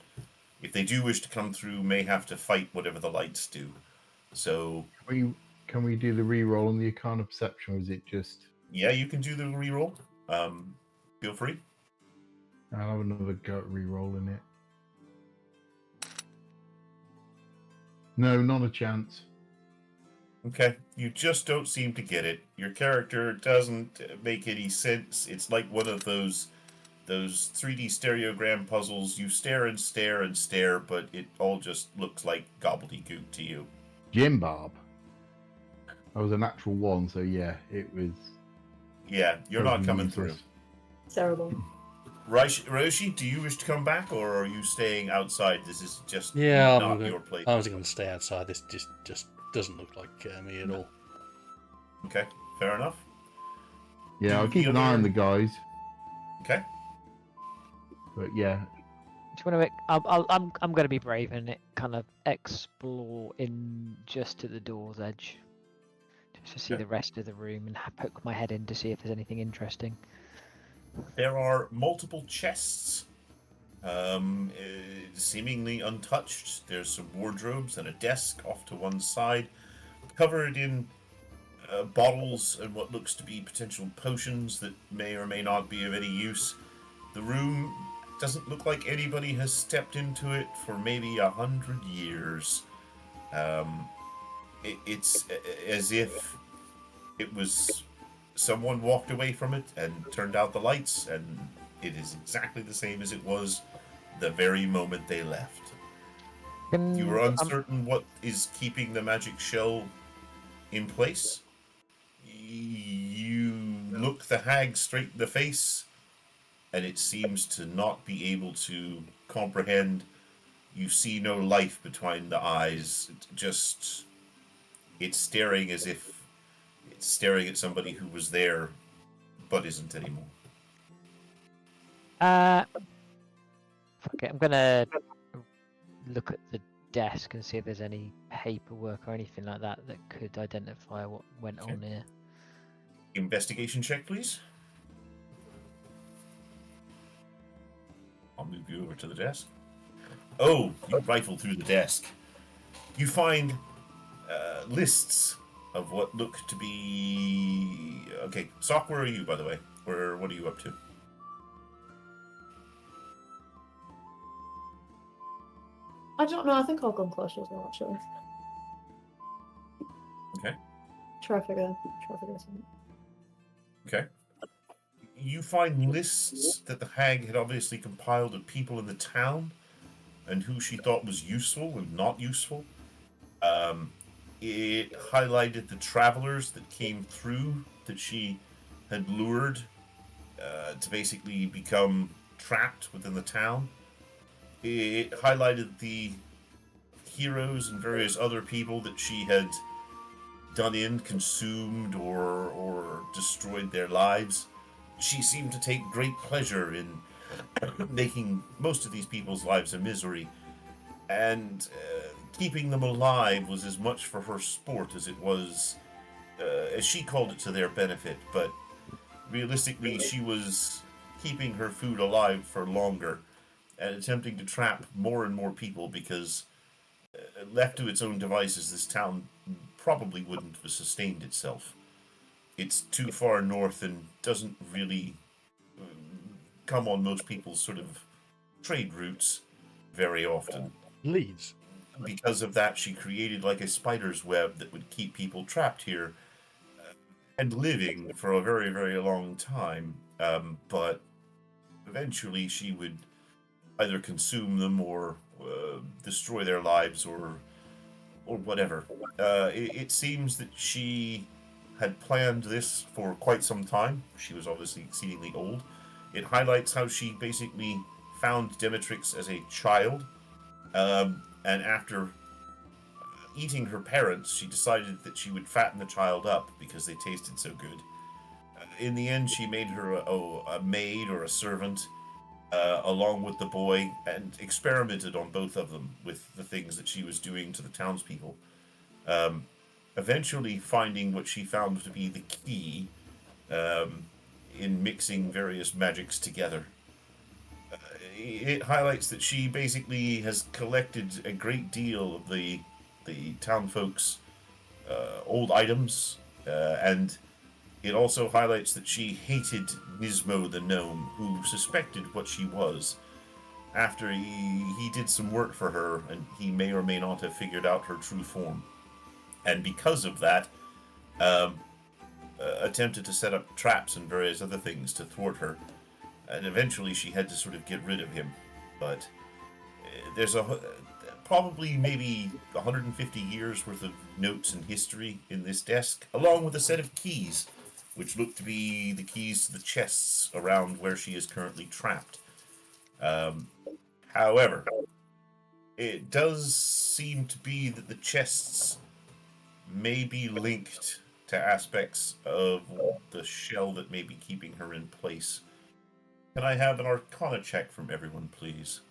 If they do wish to come through, may have to fight whatever the lights do. So can we do the re-roll on the Arcana Perception, or is it just... Yeah, you can do the re-roll. Feel free. I'll have another go at re-rolling it. No, not a chance. Okay, you just don't seem to get it. Your character doesn't make any sense. It's like one of those 3D stereogram puzzles. You stare and stare and stare, but it all just looks like gobbledygook to you. Jim Bob. I was a natural one, so yeah, it was... Yeah, you're not coming through. Terrible. Roshi, do you wish to come back, or are you staying outside? This is just Yeah, not your place. I was going to stay outside. This just doesn't look like me at all. Okay, fair enough. Yeah, I'll keep an eye on the guys. Okay. But yeah. Do you want to make? I'm going to be brave and kind of explore in just to the door's edge, just to see the rest of the room and poke my head in to see if there's anything interesting. There are multiple chests, seemingly untouched. There's some wardrobes and a desk off to one side, covered in bottles and what looks to be potential potions that may or may not be of any use. The room doesn't look like anybody has stepped into it for maybe 100 years. It's as if it was someone walked away from it and turned out the lights, and it is exactly the same as it was the very moment they left. You are uncertain what is keeping the magic shell in place. You look the hag straight in the face, and it seems to not be able to comprehend. You see no life between the eyes. It's staring as if it's staring at somebody who was there but isn't anymore. Fuck it. I'm gonna look at the desk and see if there's any paperwork or anything like that that could identify what went on here. Investigation check, please. I'll move you over to the desk. Oh, you rifle through the desk. You find lists of what look to be... Okay, Sock, where are you, by the way? What are you up to? I don't know. I think I'll come closer as well, actually. Okay. Try to figure something. Okay. You find lists that the hag had obviously compiled of people in the town and who she thought was useful and not useful. It highlighted the travelers that came through that she had lured to basically become trapped within the town. it highlighted the heroes and various other people that she had done in, consumed, or destroyed their lives. She seemed to take great pleasure in making most of these people's lives a misery, and keeping them alive was as much for her sport as it was, as she called it, to their benefit. But realistically, she was keeping her food alive for longer and attempting to trap more and more people because, left to its own devices, this town probably wouldn't have sustained itself. It's too far north and doesn't really come on most people's sort of trade routes very often. Leads. Because of that, she created like a spider's web that would keep people trapped here and living for a very, very long time. But eventually she would either consume them or destroy their lives or whatever. It seems that she had planned this for quite some time. She was obviously exceedingly old. It highlights how she basically found Demetrix as a child, and after eating her parents, she decided that she would fatten the child up because they tasted so good. In the end, she made her a maid or a servant, along with the boy, and experimented on both of them with the things that she was doing to the townspeople. Eventually finding what she found to be the key in mixing various magics together. It highlights that she basically has collected a great deal of the town folks' old items, and it also highlights that she hated Nismo the gnome, who suspected what she was. After he did some work for her, and he may or may not have figured out her true form. And because of that, attempted to set up traps and various other things to thwart her. And eventually she had to sort of get rid of him. But there's probably maybe 150 years worth of notes and history in this desk, along with a set of keys, which look to be the keys to the chests around where she is currently trapped. However, it does seem to be that the chests may be linked to aspects of the shell that may be keeping her in place. Can I have an Arcana check from everyone, please?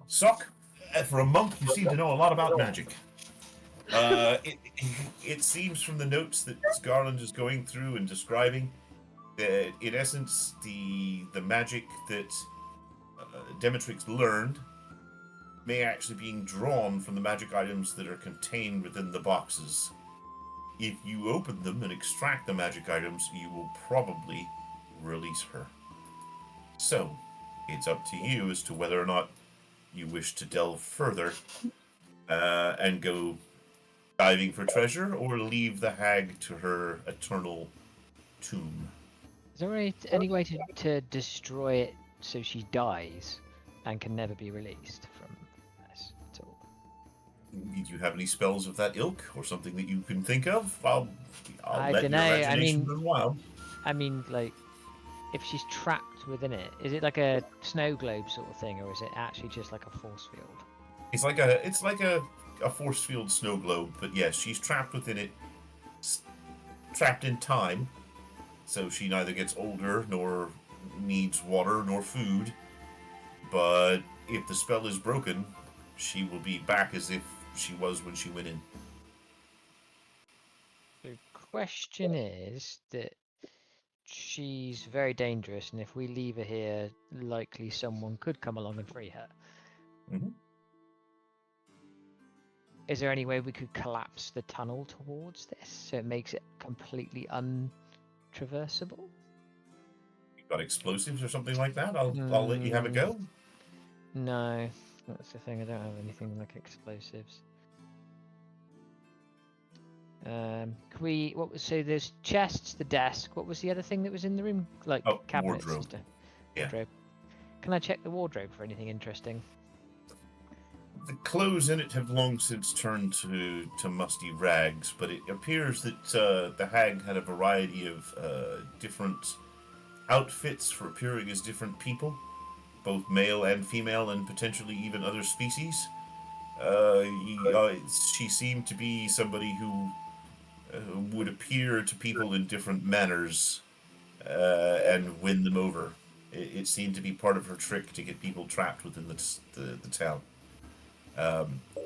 Sock, for a monk, you seem to know a lot about magic. It seems from the notes that Garland is going through and describing that, in essence, the magic that Demetrix learned may actually be drawn from the magic items that are contained within the boxes. If you open them and extract the magic items, you will probably release her. So, it's up to you as to whether or not you wish to delve further and go diving for treasure, or leave the hag to her eternal tomb. Is there any way to destroy it so she dies and can never be released from this at all? Do you have any spells of that ilk, or something that you can think of? I'll I let dunno, your imagination run wild. I mean, like, if she's trapped within it, is it like a snow globe sort of thing, or is it actually just like a force field? It's like a force field snow globe, but yes, she's trapped within it, trapped in time, so she neither gets older nor needs water nor food. But if the spell is broken, she will be back as if she was when she went in. The question is that she's very dangerous, and if we leave her here, likely someone could come along and free her. Mm-hmm. Is there any way we could collapse the tunnel towards this so it makes it completely untraversable? You got explosives or something like that? I'll let you have a go. No, that's the thing. I don't have anything like explosives. So there's chests, the desk. What was the other thing that was in the room? Like cabinets wardrobe. and stuff. Yeah. Wardrobe. Can I check the wardrobe for anything interesting? The clothes in it have long since turned to musty rags, but it appears that the hag had a variety of different outfits for appearing as different people, both male and female, and potentially even other species. She seemed to be somebody who would appear to people in different manners and win them over. It seemed to be part of her trick to get people trapped within the town.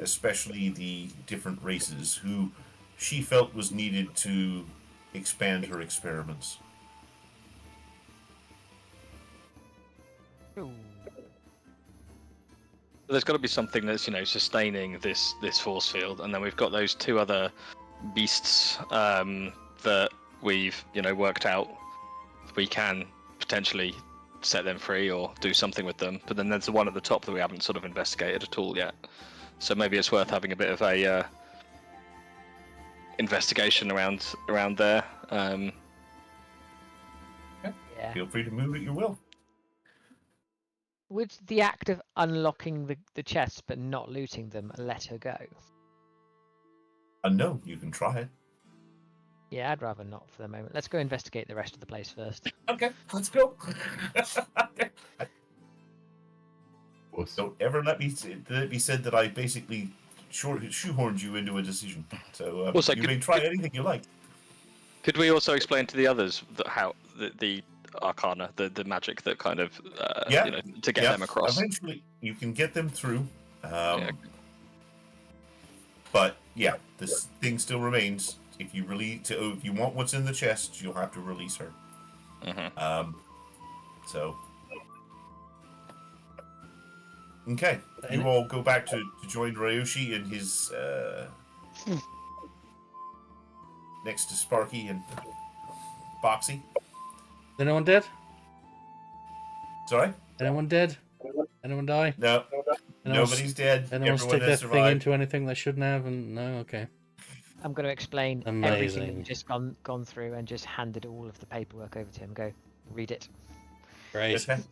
Especially the different races who she felt was needed to expand her experiments. Ooh. There's got to be something that's sustaining this force field, and then we've got those two other beasts that we've worked out. We can potentially set them free or do something with them, but then there's the one at the top that we haven't sort of investigated at all yet. So maybe it's worth having a bit of a investigation around there. Yeah. Feel free to move at your will. Would the act of unlocking the chests but not looting them let her go? No, you can try it. Yeah, I'd rather not for the moment. Let's go investigate the rest of the place first. Okay, let's go. Don't ever let me be said that I basically shoehorned you into a decision. So Also, you may try anything you like. Could we also explain to the others how the arcana, the magic that kind of to get them across? Eventually, you can get them through. Yeah. But yeah, this thing still remains. If you if you want what's in the chest, you'll have to release her. Mm-hmm. So. Okay, you all go back to join Ryoshi and his next to Sparky and Boxy. Is anyone dead? Sorry? Anyone dead? Anyone die? No, nobody's dead. Anyone Everyone stick their has thing survived. into anything they shouldn't have? And no, okay. I'm going to explain everything that Amazing. we've just gone through and just handed all of the paperwork over to him. Go, read it. Great. Okay.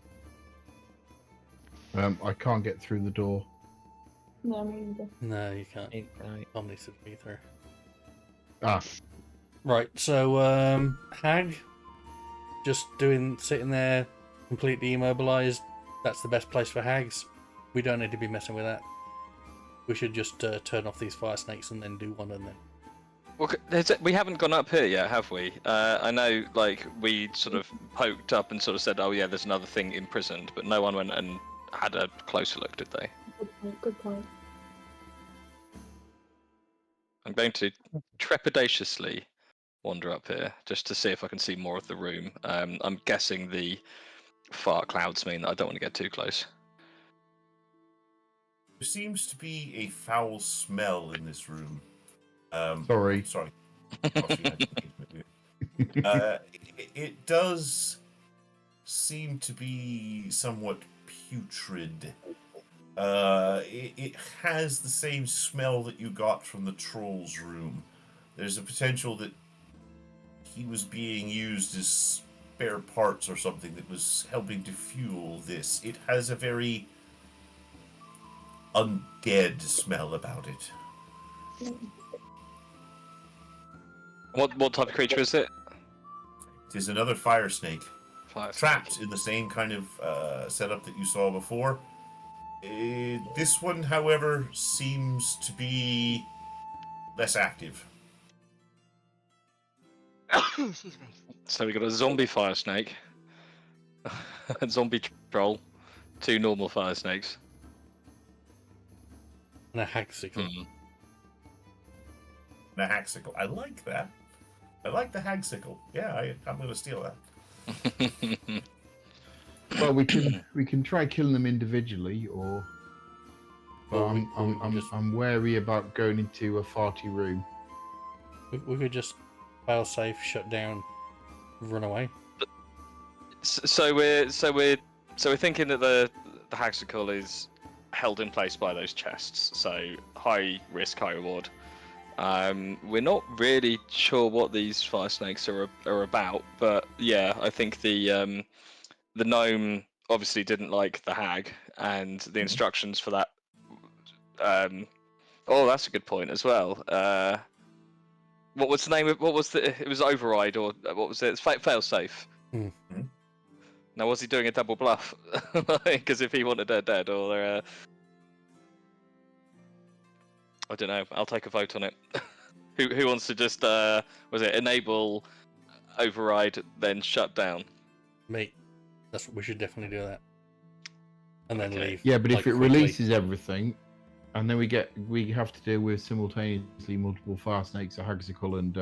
I can't get through the door. No, me neither. No, you can't. Right. Tom needs to be through. Ah, Right, so Hag, just sitting there, completely immobilized. That's the best place for hags. We don't need to be messing with that. We should just turn off these fire snakes and then do one and then. Well, we haven't gone up here yet, have we? I know, we sort of poked up and sort of said, "Oh yeah, there's another thing imprisoned," but no one went and had a closer look, did they? Good point. I'm going to trepidatiously wander up here just to see if I can see more of the room. I'm guessing the fart clouds mean that I don't want to get too close. There seems to be a foul smell in this room. sorry. Sorry. It does seem to be somewhat putrid. It has the same smell that you got from the troll's room. There's a potential that he was being used as spare parts or something that was helping to fuel this. It has a very undead smell about it. What type of creature is it? It is another fire snake. Fire Trapped snake. in the same kind of setup that you saw before. This one, however, seems to be less active. Excuse me. So we got a zombie fire snake, a zombie troll, 2 normal fire snakes. And a hagsicle. And a hagsicle. I like that. I like the hagsicle. Yeah, I'm going to steal that. Well, we can try killing them individually, or. But I'm wary about going into a farty room. We could just fail safe, shut down, run away. So we're thinking that the hexacle is held in place by those chests. So high risk, high reward. We're not really sure what these fire snakes are about, but yeah, I think the gnome obviously didn't like the hag, and the instructions for that Oh, that's a good point as well. What was the name of? What was the? It was override or what was it? It's fail safe. Hmm. Now, was he doing a double bluff? Because if he wanted her dead, or I don't know. I'll take a vote on it. Who wants to just was it enable, override, then shut down? Me. We should definitely do that. And then Okay. leave. Yeah, but like, if it quickly. releases everything, and then we have to deal with simultaneously multiple fire snakes, a haxical, and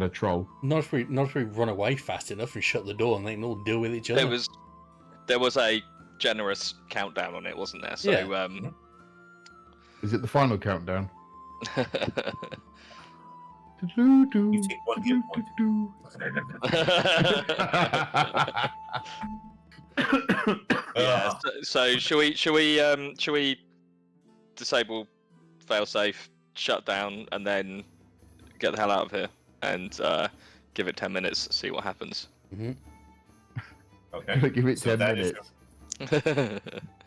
a troll. Not if we run away fast enough and shut the door and they can all deal with each other. There was a generous countdown on it, wasn't there? So Yeah. Is it the final countdown? You take one hit point. Yeah. So should we disable failsafe, shut down, and then get the hell out of here and give it 10 minutes, see what happens. Mm-hmm. Okay. Give it So 10 that is minutes.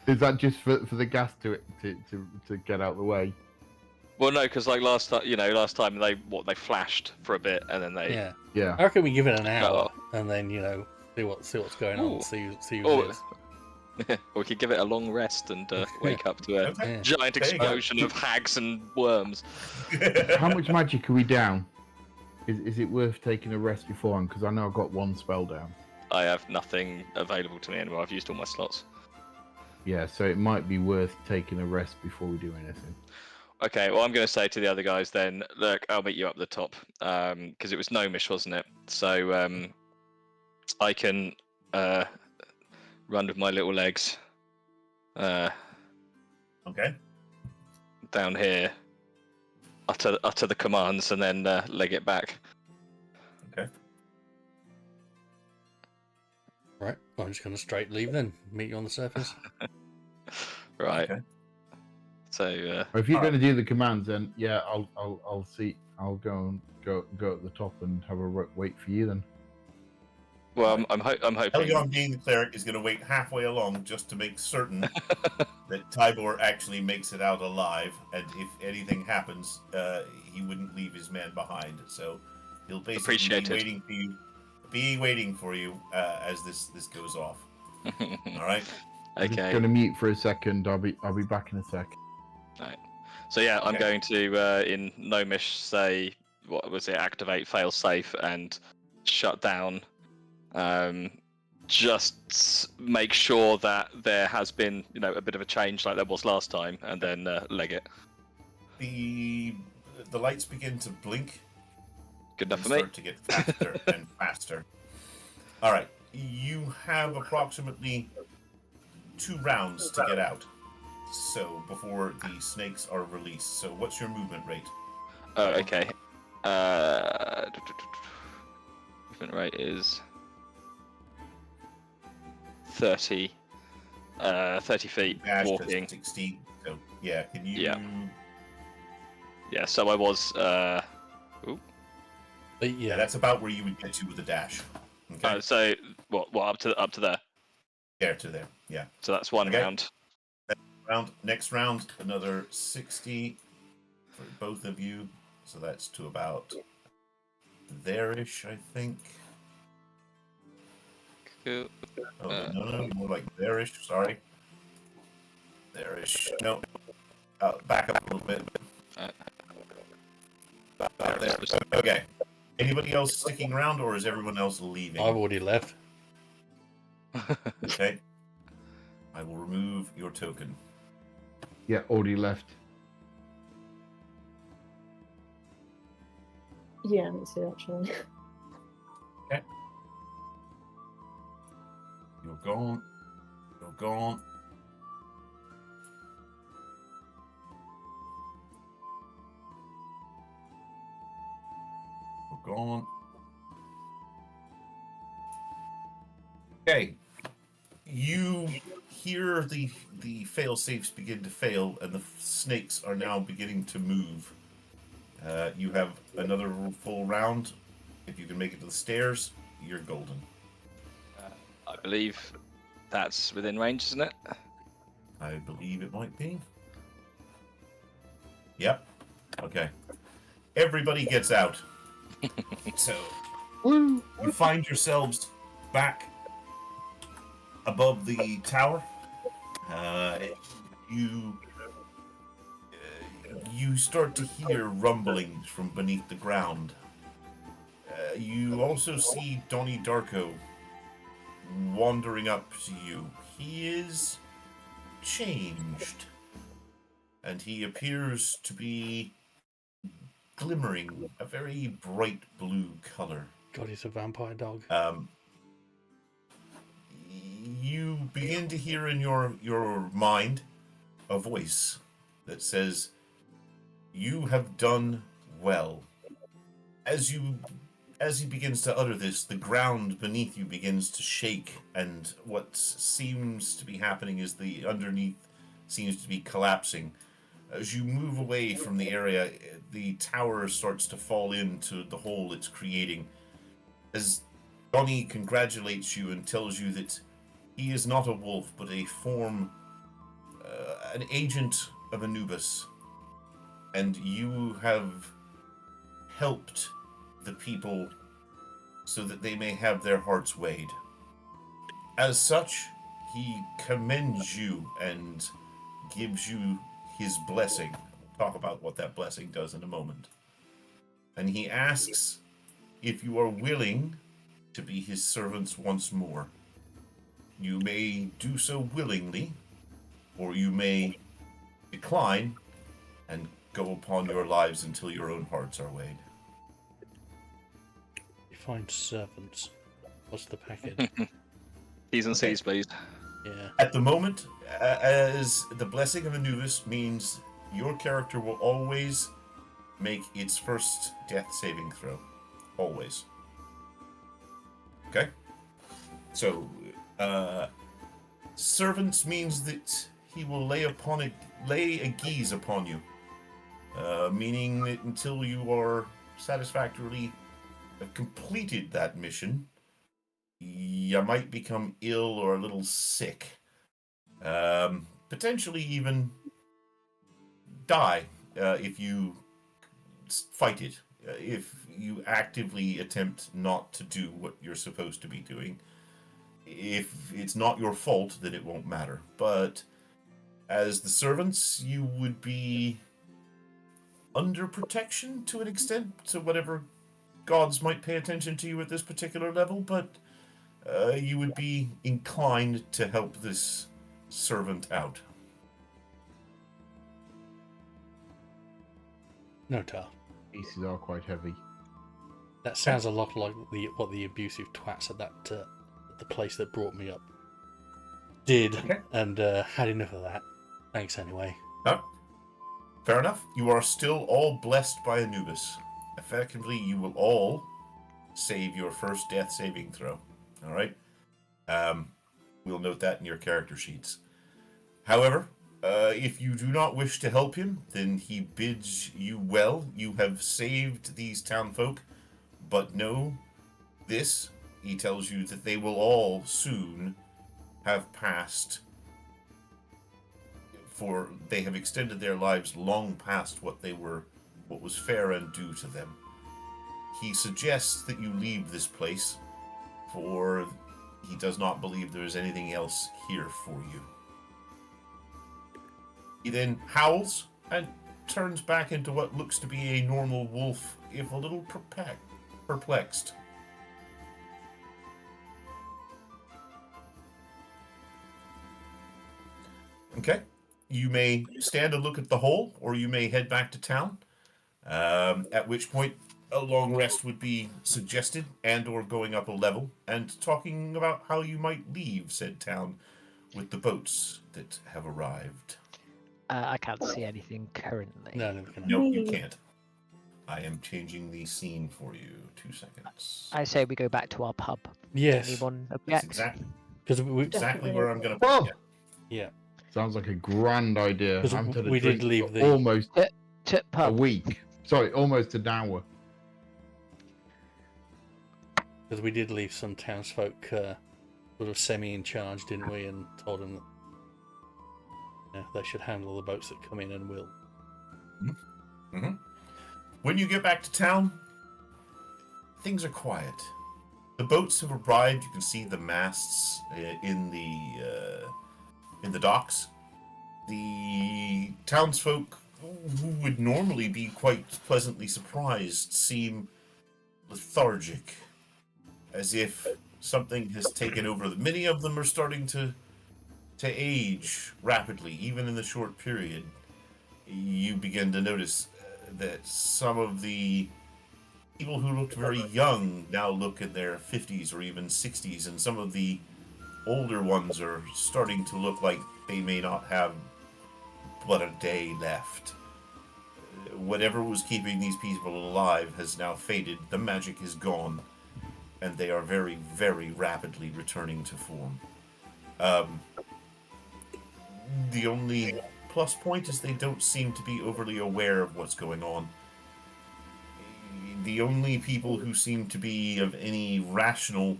Is that just for the gas to get out of the way? Well, no, because like last time they flashed for a bit and then they Yeah. I reckon we give it an hour and then see what's going on. Ooh. See who Or- it is. or we could give it a long rest and wake up to a Okay. Yeah. giant There you go. explosion of hags and worms. How much magic are we down? Is it worth taking a rest beforehand? Because I know I've got one spell down. I have nothing available to me anymore. I've used all my slots. Yeah, so it might be worth taking a rest before we do anything. Okay, well, I'm going to say to the other guys then, look, I'll meet you up the top, because it was gnomish, wasn't it? So I can run with my little legs Okay. down here, utter the commands, and then leg it back. Okay. Right. I'm just going to straight leave then. Meet you on the surface. Right. Okay. So If you're All going to do the commands, then yeah, I'll see. I'll go at the top and have a wait for you then. well, I'm hoping. Elgon, being the cleric, is going to wait halfway along just to make certain that Tybor actually makes it out alive, and if anything happens, he wouldn't leave his man behind. So he'll basically Appreciated. be waiting for you as this goes off. All right. I'm just Okay. going to mute for a second. I'll be back in a sec. So yeah, I'm Okay. going to in gnomish say what was it? Activate fail safe and shut down. Just make sure that there has been a bit of a change like there was last time, and then leg it. The lights begin to blink. Good enough and for me. start to get faster and faster. All right, you have approximately 2 rounds to get out. So before the snakes are released. So what's your movement rate? Oh, okay. Movement rate is 30 feet Dash to walking. 60. So yeah, can you? Yeah, so I was. Yeah, that's about where you would get to with a dash. Okay. So what? Up to there. There to there. Yeah. So that's one Okay. round. Next round, another 60 for both of you. So that's to about there-ish, I think. Cool. Oh, no, more like there-ish. Sorry. There-ish. No. Back up a little bit. About there. Okay. Anybody else sticking around, or is everyone else leaving? I've already left. Okay. I will remove your token. Yeah, already left. Yeah, I didn't see that actually. You're gone. You're gone. You're gone. Okay. You hear the fail safes begin to fail, and the snakes are now beginning to move. You have another full round. If you can make it to the stairs, you're golden. I believe that's within range, isn't it? I believe it might be. Yep. Okay. Everybody gets out. So Woo! you find yourselves back above the tower. You you start to hear rumblings from beneath the ground. You also see Donnie Darko wandering up to you. He is changed, and he appears to be glimmering a very bright blue color. God, he's a vampire dog. You begin to hear in your mind a voice that says, "You have done well." As he begins to utter this, the ground beneath you begins to shake, and what seems to be happening is the underneath seems to be collapsing. As you move away from the area, the tower starts to fall into the hole it's creating. As Donnie congratulates you and tells you that he is not a wolf, but a form, an agent of Anubis, and you have helped the people so that they may have their hearts weighed. As such, he commends you and gives you his blessing. We'll talk about what that blessing does in a moment. And he asks if you are willing to be his servants once more. You may do so willingly, or you may decline and go upon your lives until your own hearts are weighed. You find servants. What's the package? T's and C's, please. Yeah. At the moment, as the blessing of Anubis means your character will always make its first death saving throw. Always. Okay? So, servants means that he will lay a gaze upon you. Meaning that until you are satisfactorily have completed that mission, you might become ill or a little sick. Potentially even die if you fight it. If you actively attempt not to do what you're supposed to be doing. If it's not your fault, then it won't matter. But as the servants, you would be under protection to an extent, to whatever gods might pay attention to you at this particular level, but you would be inclined to help this servant out. No, Tar. Pieces are quite heavy. That sounds a lot like what the abusive twats at the place that brought me up did, Okay. and had enough of that. Thanks anyway. No? Fair enough. You are still all blessed by Anubis. Effectively, you will all save your first death saving throw. All right? We'll note that in your character sheets. However, if you do not wish to help him, then he bids you well. You have saved these townfolk, but know this. He tells you that they will all soon have passed, for they have extended their lives long past what was fair and due to them. He suggests that you leave this place, for he does not believe there is anything else here for you. He then howls and turns back into what looks to be a normal wolf, if a little perplexed. Okay. You may stand and look at the hole, or you may head back to town, at which point a long rest would be suggested, and or going up a level, and talking about how you might leave said town with the boats that have arrived. I can't see anything currently. No, never can. Nope, you can't. I am changing the scene for you. 2 seconds. I say we go back to our pub. Yes, Anyone That's object? because we exactly where I'm going to Oh! put you. yeah, Sounds like a grand idea. 'Cause I'm to the we did drink leave for the- almost To a pub. week. Sorry, almost an hour. because we did leave some townsfolk sort of semi in charge, didn't we? And told them that they should handle the boats that come in, and we'll When you get back to town, things are quiet. The boats have arrived. You can see the masts in the docks. The townsfolk, who would normally be quite pleasantly surprised, seem lethargic, as if something has taken over. Many of them are starting to age rapidly, even in the short period. You begin to notice that some of the people who looked very young now look in their 50s or even 60s, and some of the older ones are starting to look like they may not have but a day left. Whatever was keeping these people alive has now faded. The magic is gone, and they are very, very rapidly returning to form. The only plus point is they don't seem to be overly aware of what's going on. The only people who seem to be of any rational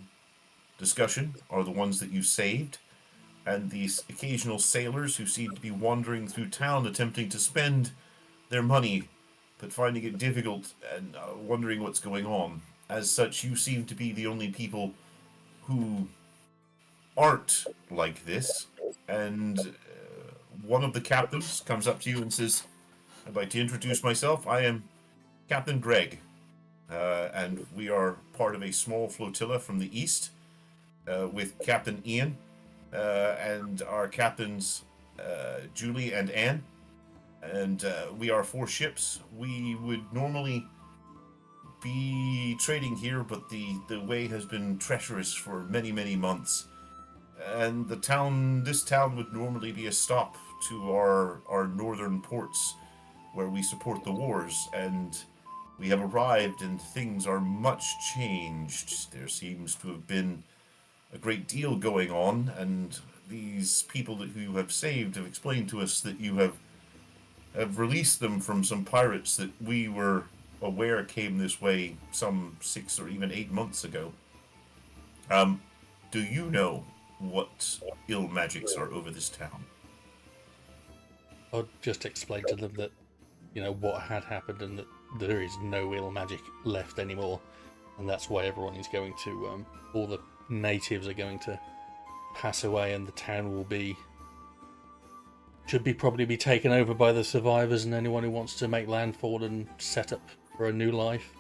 discussion are the ones that you saved, and these occasional sailors who seem to be wandering through town attempting to spend their money, but finding it difficult and wondering what's going on. As such, you seem to be the only people who aren't like this, and one of the captains comes up to you and says, "I'd like to introduce myself. I am Captain Greg, and we are part of a small flotilla from the east with Captain Ian and our captains Julie and Anne, and we are 4 ships. We would normally be trading here, but the way has been treacherous for many, many months, and this town would normally be a stop to our northern ports where we support the wars, and we have arrived and things are much changed. There seems to have been a great deal going on, and these people who you have saved have explained to us that you have released them from some pirates that we were aware came this way some 6 or even 8 months ago. Do you know what ill magics are over this town?" I'll just explain to them that, what had happened and that there is no ill magic left anymore, and that's why everyone is going to, all the natives are going to pass away, and the town should probably be taken over by the survivors and anyone who wants to make landfall and set up for a new life.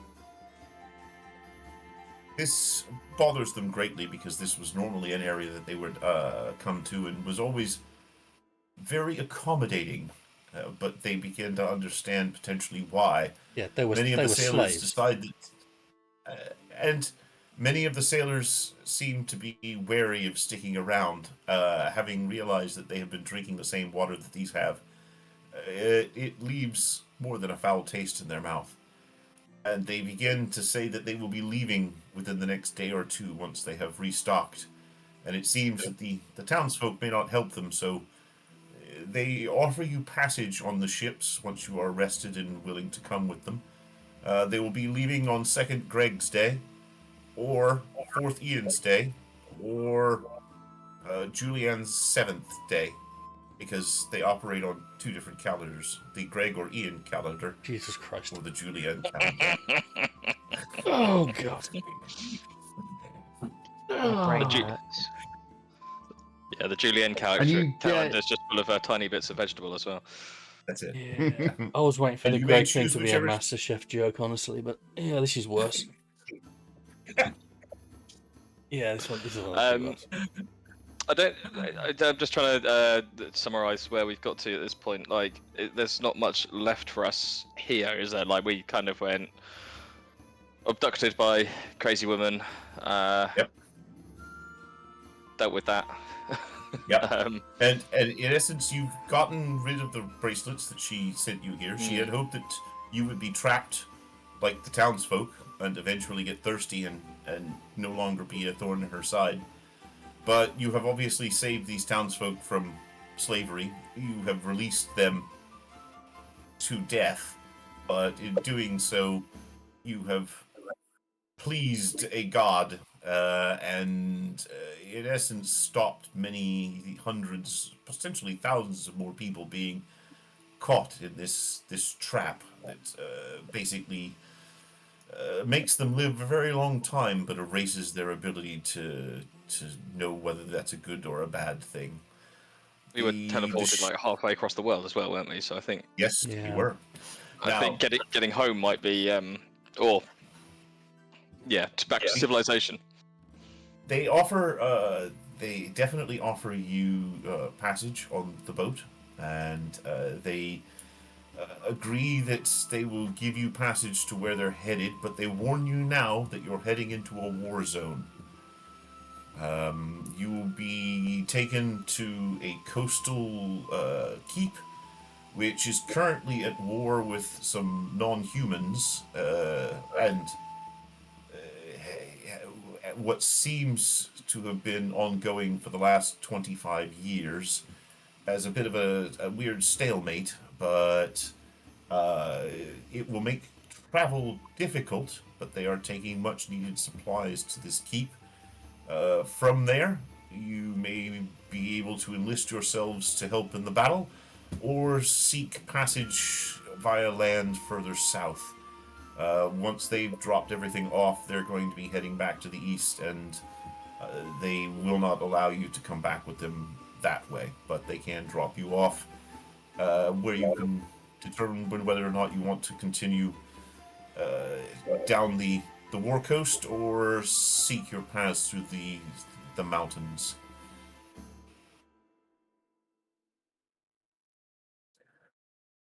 This bothers them greatly because this was normally an area that they would come to and was always very accommodating, but they begin to understand potentially why. Yeah, Many of they the were sailors slaves. decide that, and many of the sailors seem to be wary of sticking around, having realized that they have been drinking the same water that these have. It leaves more than a foul taste in their mouth, and they begin to say that they will be leaving within the next day or two once they have restocked. And it seems that the townsfolk may not help them, so they offer you passage on the ships once you are rested and willing to come with them. They will be leaving on 2nd Greg's Day, or 4th Ian's Day, or Julian's 7th Day, because they operate on 2 different calendars, the Greg or Ian calendar, Jesus Christ. or the Julian calendar. Oh, God. My brain Ju- hurts. Yeah, the Julian you calendar is get- just full of tiny bits of vegetable as well. That's it. Yeah. I was waiting for And the you may Greg thing choose to be a whichever- Master Chef joke, honestly, but yeah, this is worse. Yeah, this one is worse. I'm just trying to summarize where we've got to at this point. Like, there's not much left for us here, is there? Like, we kind of went abducted by crazy woman. Yep. Dealt with that. Yep. And in essence, you've gotten rid of the bracelets that she sent you here. She had hoped that you would be trapped like the townsfolk and eventually get thirsty and no longer be a thorn in her side. But you have obviously saved these townsfolk from slavery. You have released them to death, but in doing so, you have pleased a god and in essence stopped many hundreds, potentially thousands of more people being caught in this trap that basically makes them live a very long time, but erases their ability to know whether that's a good or a bad thing. We were teleported like halfway across the world as well, weren't we? So I think Yes, you Yeah. were. I think getting home might be or back to civilization. They definitely offer you passage on the boat, and they agree that they will give you passage to where they're headed, but they warn you now that you're heading into a war zone. You will be taken to a coastal keep, which is currently at war with some non-humans, and what seems to have been ongoing for the last 25 years as a bit of a weird stalemate, but it will make travel difficult, but they are taking much needed supplies to this keep. From there, you may be able to enlist yourselves to help in the battle, or seek passage via land further south. Once they've dropped everything off, they're going to be heading back to the east, and they will not allow you to come back with them that way, but they can drop you off where you can determine whether or not you want to continue down the war coast or seek your paths through the mountains.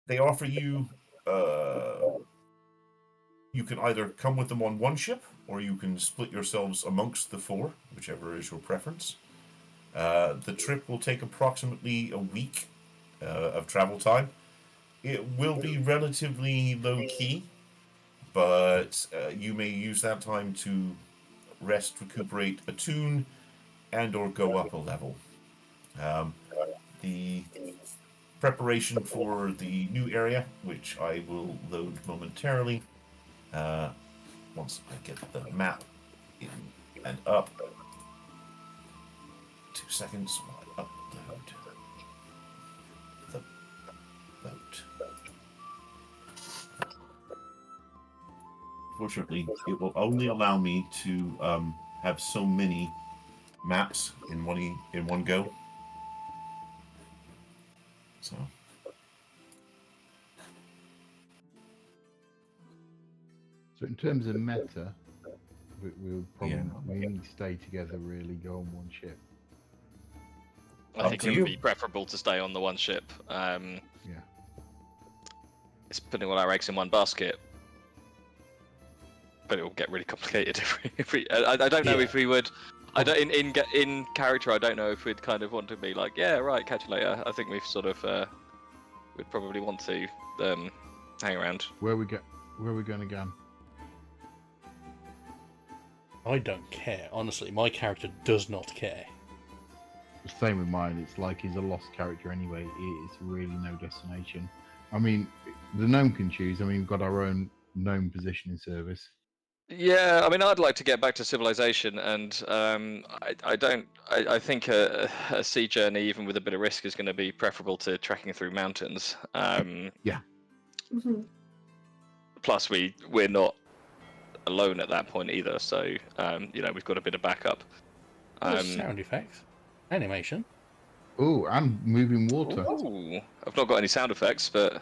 They offer you you can either come with them on one ship, or you can split yourselves amongst the four, whichever is your preference. The trip will take approximately a week of travel time. It will be relatively low-key, but you may use that time to rest, recuperate, attune, and or go up a level. The preparation for the new area, which I will load momentarily, once I get the map in and up. 2 seconds while I upload the boat. Fortunately, it will only allow me to have so many maps in one go. So. So in terms of meta, we'll probably we need to stay together. Really, go on one ship. I think it would be preferable to stay on the one ship. Yeah. It's putting all our eggs in one basket, but it will get really complicated if we. I don't know if we would. I don't in character. I don't know if we'd kind of want to be like, yeah, right, catch you later. I think we've sort of we'd probably want to hang around. Where are we going again? I don't care. Honestly, my character does not care. The same with mine. It's like he's a lost character anyway. It's really no destination. I mean, the gnome can choose. I mean, we've got our own gnome positioning service. Yeah, I mean, I'd like to get back to civilization, and I think a sea journey, even with a bit of risk, is going to be preferable to trekking through mountains. Yeah. Mm-hmm. Plus, we're not alone at that point either, so we've got a bit of backup. Sound effects, animation. Oh, and moving water. Ooh, I've not got any sound effects, but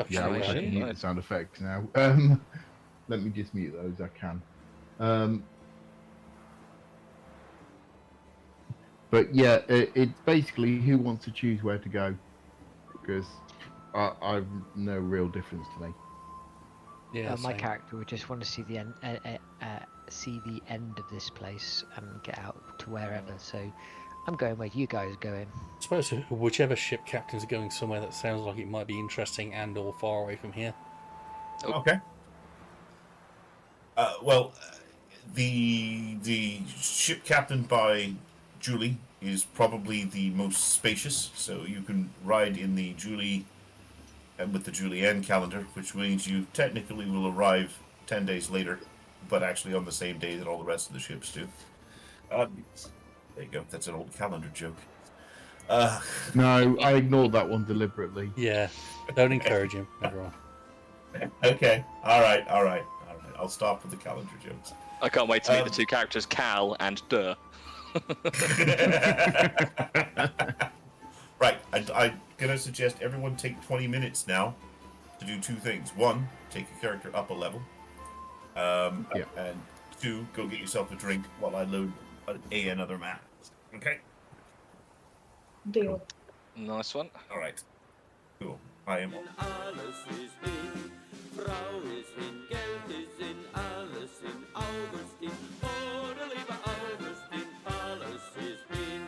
Yeah, I wish I animation. could mute the sound effects now. Let me just mute those. I can. But yeah, it's basically who wants to choose where to go, because I've no real difference to me. Yeah, my same. character would just want to see the end, see the end of this place and get out to wherever. So I'm going where you guys are going. I suppose whichever ship captains are going somewhere that sounds like it might be interesting and or far away from here. Okay. Well, the ship captained by Julie is probably the most spacious, so you can ride in the Julie and with the Julienne calendar, which means you technically will arrive 10 days later, but actually on the same day that all the rest of the ships do. There you go. That's an old calendar joke. Uh, No, I ignored that one deliberately. Yeah, don't encourage him, everyone. okay. All right. I'll stop with the calendar jokes. I can't wait to meet the Um, two characters, Cal and Duh. Right. I'm gonna suggest everyone take 20 minutes now to do two things. One, take your character up a level. Yeah. And two, go get yourself a drink while I load another map. Okay. Deal. Nice one. All right. Cool. I am. Alles ist in, Frau ist in, Geld ist in, alles in, Augustin, oder lieber Augustin, alles ist in.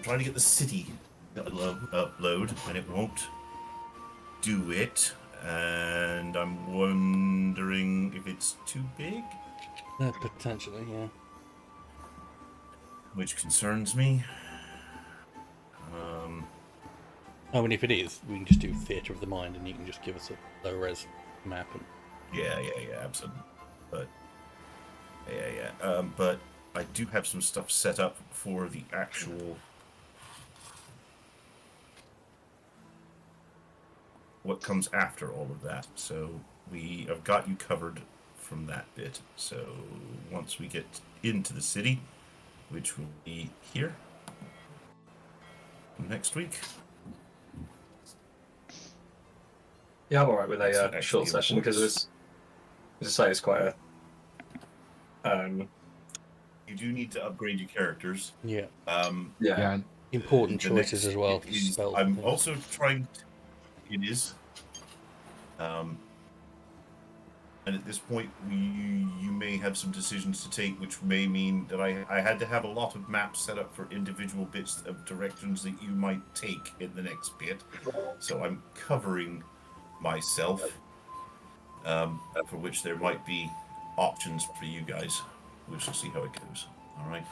trying to get the city to upload, and it won't do it. And I'm wondering if it's too big, Potentially, yeah. which concerns me. I mean, if it is, we can just do Theatre of the Mind, and you can just give us a low-res map. And... Yeah, absolutely. But but I do have some stuff set up for the actual what comes after all of that. So I've got you covered from that bit. So once we get into the city, which will be here next week. Yeah, I'm alright with That's a actually short session because important. as I say, it's quite a You do need to upgrade your characters. Yeah. yeah. Important The choices next as well. bit is- Spells I'm and things. also trying. It is. And at this point, you may have some decisions to take, which may mean that I had to have a lot of maps set up for individual bits of directions that you might take in the next bit. So I'm covering myself, for which there might be options for you guys. We shall see how it goes. All right.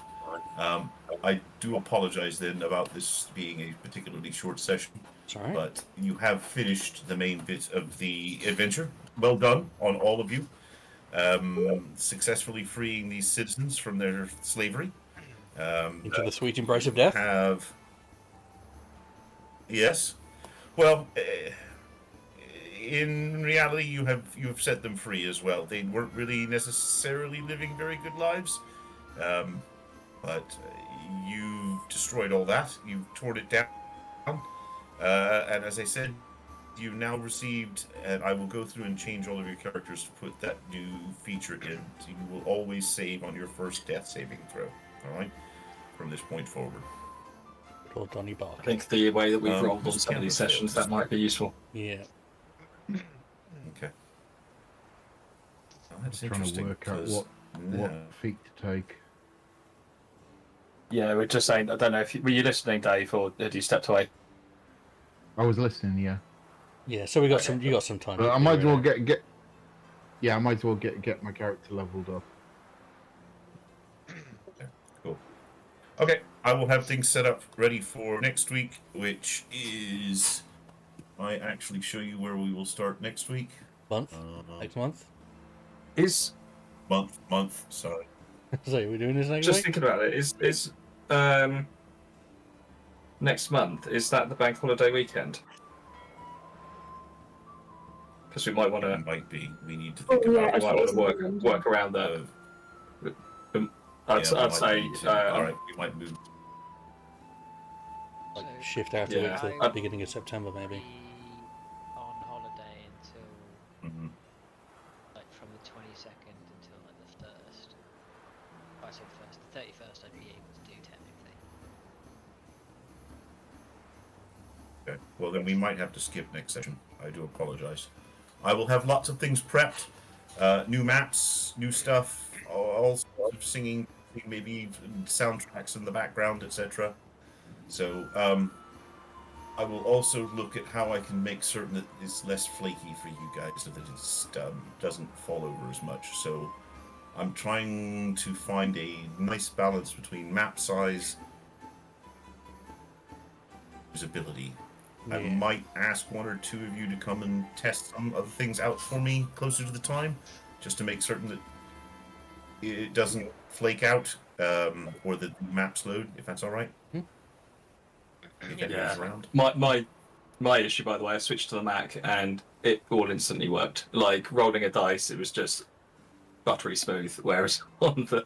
I do apologize then about this being a particularly short session. It's all right. But you have finished the main bit of the adventure. Well done on all of you. Successfully freeing these citizens from their slavery. Into the sweet embrace of death. Yes. Well, in reality, you have set them free as well. They weren't really necessarily living very good lives, but you've destroyed all that. You've torn it down. And as I said, you've now received, and I will go through and change all of your characters to put that new feature in. So you will always save on your first death saving throw. All right, from this point forward. Or Donny Bark. I think the way that we've rolled on just some of these canvas sessions, fails. that might be useful. Yeah. Okay. Well, that's Trying interesting. to work out because what now- feat to take. Yeah, we're just saying. I don't know if were you listening, Dave, or had you stepped away? I was listening, yeah. Yeah. So we got Okay. some. You got some time. But to I might as figure well it out. get. Yeah, I might as well get my character leveled up. Cool. Okay, I will have things set up ready for next week, which is. I actually show you where we will start next week. Month. Next month. Is Month. Sorry. So we're doing this next just week. thinking about it. Is next month? Is that the bank holiday weekend? Because we might want It to. might be. We need to think Oh, yeah, about. We might want to Monday. work around that. I'd yeah, we say. might need to- all right, we might move. Like So, shift out a Yeah. week to the beginning of September, maybe. be on holiday until Mhm. like from the 22nd until like the 1st. I say the 1st, the 31st I'd be able to do technically. Okay. Well, then we might have to skip next session. I do apologize. I will have lots of things prepped. New maps, new stuff, all sorts of singing, maybe soundtracks in the background, etc. So, I will also look at how I can make certain that it's less flaky for you guys, so that it doesn't fall over as much. So, I'm trying to find a nice balance between map size, usability. I Yeah. might ask one or two of you to come and test some other things out for me closer to the time, just to make certain that it doesn't flake out, or the maps load, if that's all right. Hmm. If anybody's Yeah. around. My issue, by the way, I switched to the Mac and it all instantly worked. Like rolling a dice, it was just buttery smooth. Whereas on the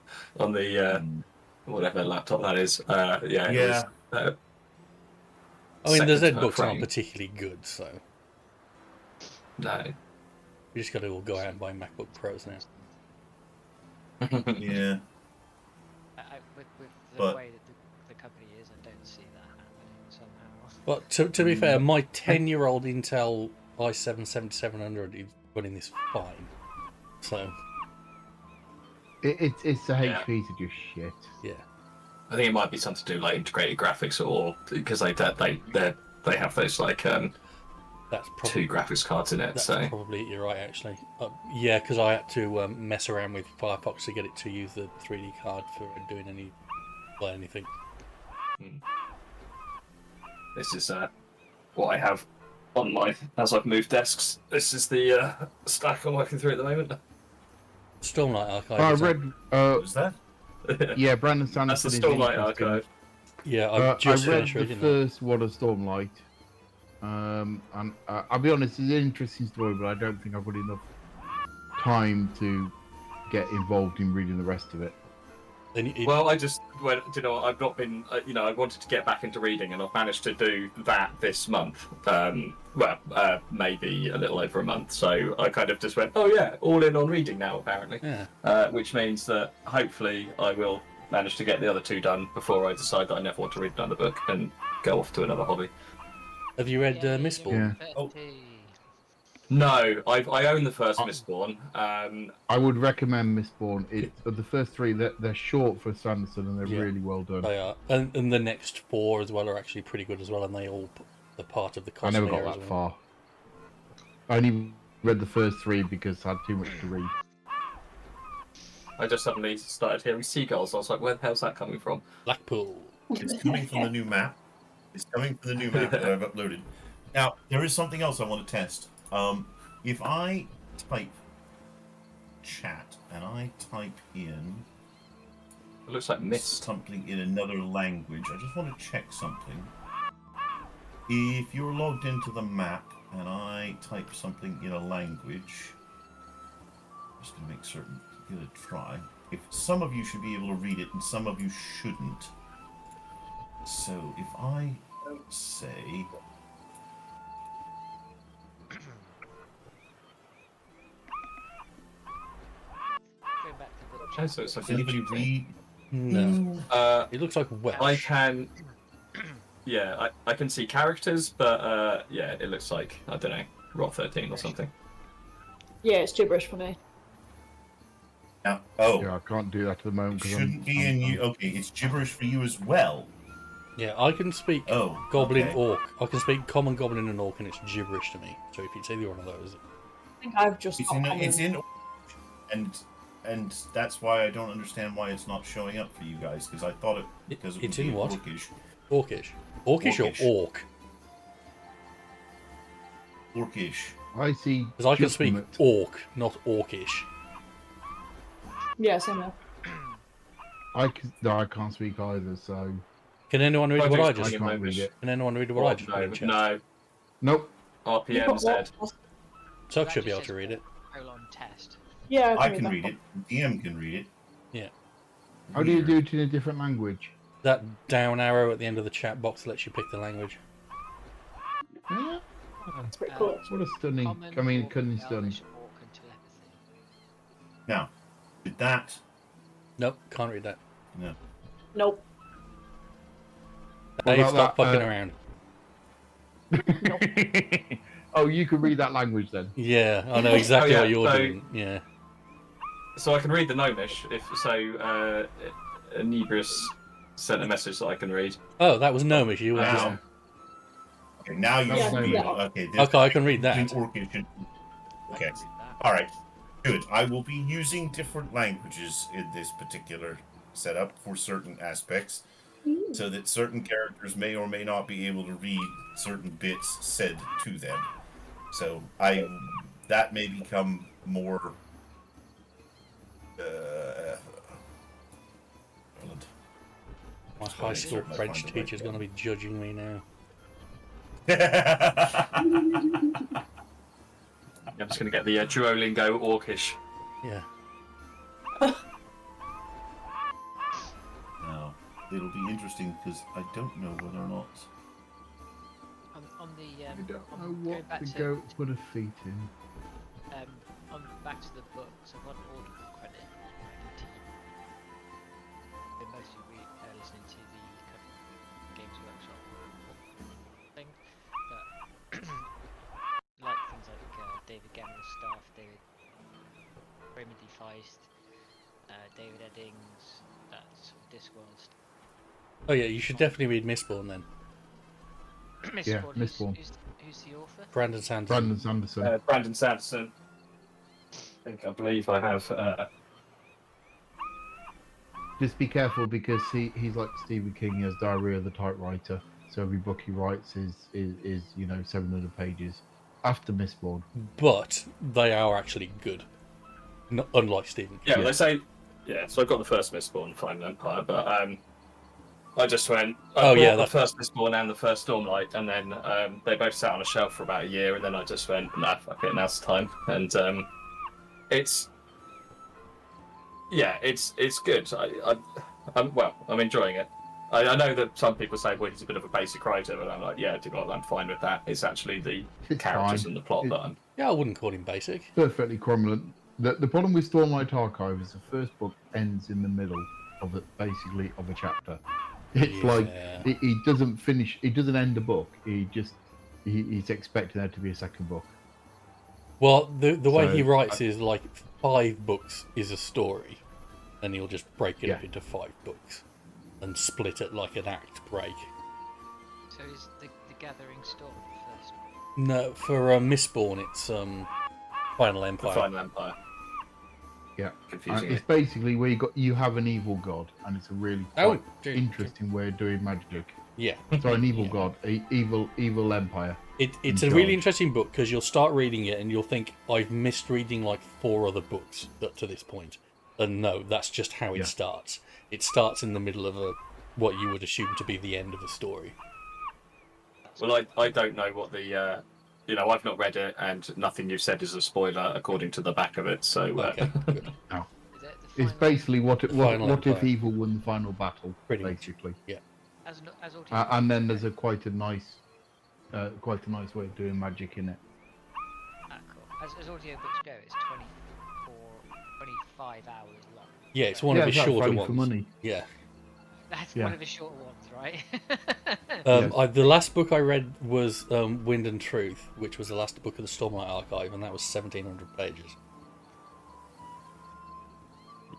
whatever laptop that is, yeah, it Yeah. was, I mean, the seconds per Z-books aren't frame. particularly good, so No. we just got to all go out and buy MacBook Pros now. Yeah. With the But- way that the company is, I don't see that happening somehow. But to be fair, my 10-year-old Intel i7 7700 is running this fine. So It's the Yeah. HPs are just shit. yeah, I think it might be something to do like integrated graphics, or because they have those like That's probably 2 graphics cards in it. That's So probably, you're right, actually. Yeah, because I had to mess around with Firefox to get it to use the 3D card for doing anything. this is what I have on my as I've moved desks. This is the stack I'm working through at the moment. Stormlight Archive. I is that- read. What is that? Yeah, Brandon Sanderson. That's the is Stormlight interesting. Archive. Yeah, I I've just read finished the reading that. first one of Stormlight, and I'll be honest, it's an interesting story, but I don't think I've got enough time to get involved in reading the rest of it. Well, I just, well, you know, I've not been, I wanted to get back into reading, and I've managed to do that this month. Maybe a little over a month. So I kind of just went, oh yeah, all in on reading now, apparently. Yeah. Which means that hopefully I will manage to get the other 2 done before I decide that I never want to read another book and go off to another hobby. Have you read Yay, Mistborn? Yeah. Oh. 30. No, I own the first Mistborn. I would recommend Mistborn. The first 3, they're short for Sanderson, and they're Yeah. really well done. They are, and the next 4 as well are actually pretty good as well, and they all are part of the I never Cosmere got as that well. far. I only read the first 3 because I had too much to read. I just suddenly started hearing seagulls. I was like, where the hell's that coming from? Blackpool. It's coming from the new map. It's coming from the new map that I've uploaded. Now, there is something else I want to test. If I type chat and I type in It looks like mist. something in another language, I just want to check something. If you're logged into the map and I type something in a language, I'm just going to make certain, give it a try. If some of you should be able to read it and some of you shouldn't. So if I say Going back to the Oh, so it's like does anybody YouTube. read? No. It looks like Welsh. I can. Yeah, I can see characters, but yeah, it looks like, I don't know, Rot 13 or something. Yeah, it's gibberish for me. Now, oh, Yeah, I can't do that at the moment. 'cause shouldn't be in you. Okay, it's gibberish for you as well. Yeah, I can speak Oh, Goblin okay. Orc. I can speak Common Goblin and Orc, and it's gibberish to me. So if it's either one of those, I think I've just It's got in. common. It's in. And that's why I don't understand why it's not showing up for you guys, because I thought it because it It's would in be what? Orcish. Orcish. Orcish Orcish. or Orc? Orcish. I see. Because I can speak Judgment. Orc, not Orcish. Yeah, same here. No, I can't speak either. So Can anyone read I what do I speak just? I can't read it. Can anyone read what I just put in chat? No, Nope. RPM said. Tuck should be able to read it. colon test. Yeah, I can read it. DM can read it. Yeah. How do you Weird. do it in a different language? That down arrow at the end of the chat box lets you pick the language. Yeah. It's pretty cool. What a stunning. Common, I mean, Orc, cunning stun. Elvish, Orc, and telepathy. Now, with that, Nope, can't read that. no. Nope. What Dave, about stop that, fucking around. Oh, you can read that language then. Yeah, I know exactly Oh, yeah, what you're so- doing. Yeah. So I can read the Gnomish, if so. Inebrius sent a message that I can read. Oh, that was gnomish. You were just... Now, okay, now you Yeah, can read. yeah. Okay, Okay, I can read between that. Orcish and- Okay. I can read that. All right. Good. I will be using different languages in this particular setup for certain aspects, so that certain characters may or may not be able to read certain bits said to them. So that may become more relevant. My high school French teacher's going to be judging me now. I'm just going to get the Duolingo Orcish. Yeah. Now, it'll be interesting because I don't know whether or not. On the I don't on- know going what back to to go put a feet in. on back to the books, I've got Audible credit. Been mostly listening to the kind of Games Workshop thing, but like things like David Gemmell's stuff, Raymond D. Feist, David Eddings, that sort of Discworld stuff. Oh yeah, you should definitely read Mistborn then. Yeah, Mistborn, Mistborn. who's the author? Brandon Sanderson. Brandon Sanderson. Brandon Sanderson. I believe I have. Just be careful because he's like Stephen King. He has diarrhea of the typewriter. So every book he writes is 700 pages. After Mistborn. But they are actually good. Unlike Stephen King. Yeah, they say. Yeah, so I got the first Mistborn, Final Empire, but I just went. I bought the first Mistborn and the first Stormlight, and then they both sat on a shelf for about a year, and then I just went, nah, fuck it, now's the time. And it's good. I'm enjoying it. I know that some people say, well, he's a bit of a basic writer, but I'm like, yeah, I'm fine with that. It's actually the characters and the plot that I'm... Yeah, I wouldn't call him basic. Perfectly cromulent. The problem with Stormlight Archive is the first book ends in the middle of basically of a chapter. It's like he doesn't finish. He doesn't end the book. He's expecting there to be a second book. Well, the way he writes is like 5 books is a story, and he'll just break it up into 5 books and split it like an act break. So is the Gathering Storm first? No, for Mistborn, it's Final Empire. Final Empire. Yeah, confusing. It's basically where you have an evil god, and it's a really interesting way of doing magic. Yeah. So an evil god, evil empire. It's a really interesting book because you'll start reading it and you'll think, I've missed reading like 4 other books up to this point. And no, that's just how it starts. It starts in the middle of what you would assume to be the end of the story. Well, I don't know what the... I've not read it, and nothing you've said is a spoiler according to the back of it. So, okay, good. No. It's basically what if evil won the final battle, basically. Yeah. And then there's quite a nice way of doing magic in it. Ah, cool. As audiobooks go, it's 25 hours long. Yeah, it's one of his shorter ones. For money. Yeah. That's one of his shorter ones, right? The last book I read was Wind and Truth, which was the last book of the Stormlight Archive, and that was 1,700 pages.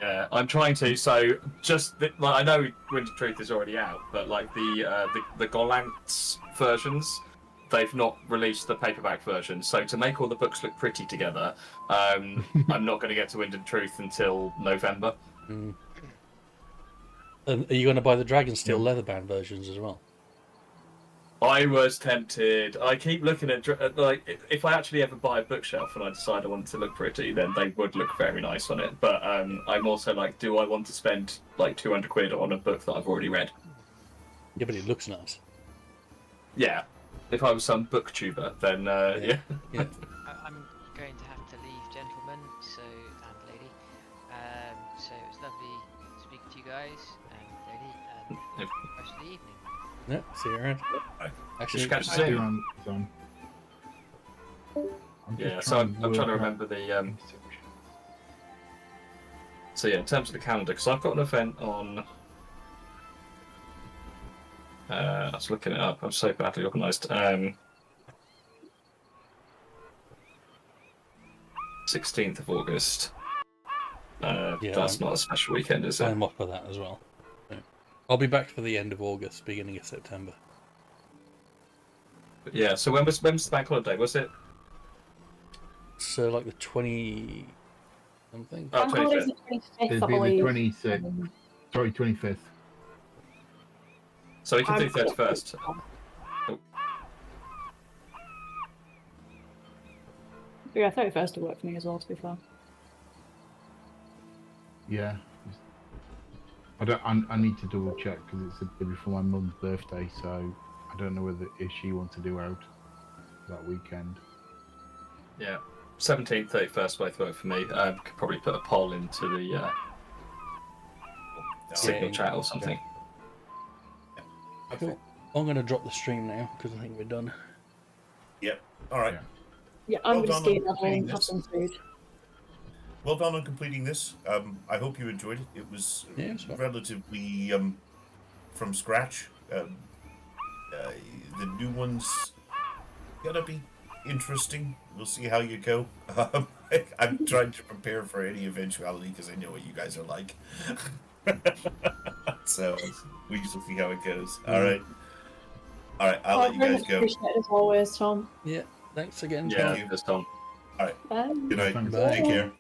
Yeah, I'm trying to. So, I know Wind and Truth is already out, but like the Golant's versions, they've not released the paperback version. So to make all the books look pretty together, I'm not going to get to Wind and Truth until November. Mm. And are you going to buy the Dragonsteel leather-bound versions as well? I was tempted. I keep looking at if I actually ever buy a bookshelf and I decide I want it to look pretty, then they would look very nice on it. But I'm also like, do I want to spend like 200 quid on a book that I've already read? Yeah, but it looks nice. Yeah. If I was some booktuber, then yeah. I'm going to have to leave, gentlemen, and lady. So it was lovely speaking to you guys, and lady, and the rest of the evening. Yeah, see you around. Actually, catch you soon. Yeah, so I'm trying to remember the. So yeah, in terms of the calendar, because I've got an event on. I was looking it up. I'm so badly organised. 16th of August. That's not a special weekend, is it? I'm off for that as well. Yeah. I'll be back for the end of August, beginning of September. But yeah. So when was the bank holiday? Was it? So like the 20 something. Oh, 25th. The 25th, I believe. 26th. Sorry, 25th. So we can do 31st. Oh. Yeah, 31st will work for me as well, to be fair. Yeah. I need to double check because it's a bit before my mum's birthday, so I don't know if she wants to do out that weekend. Yeah, 17th, 31st both work for me. Could probably put a poll into the signal chat or something. Cool. I'm going to drop the stream now because I think we're done. Yep. All right. Yeah, I'm going to stay level and have some food. Well done on completing this. I hope you enjoyed it. It was relatively from scratch. The new one's gonna be interesting. We'll see how you go. I'm trying to prepare for any eventuality because I know what you guys are like. So we shall see how it goes. All right. I'll let you very guys much go. appreciate it as always, Tom. Yeah. Thanks again, Yeah, Tom. you. that's Tom. All right. Bye. Good night. Thanks. Bye. Take care.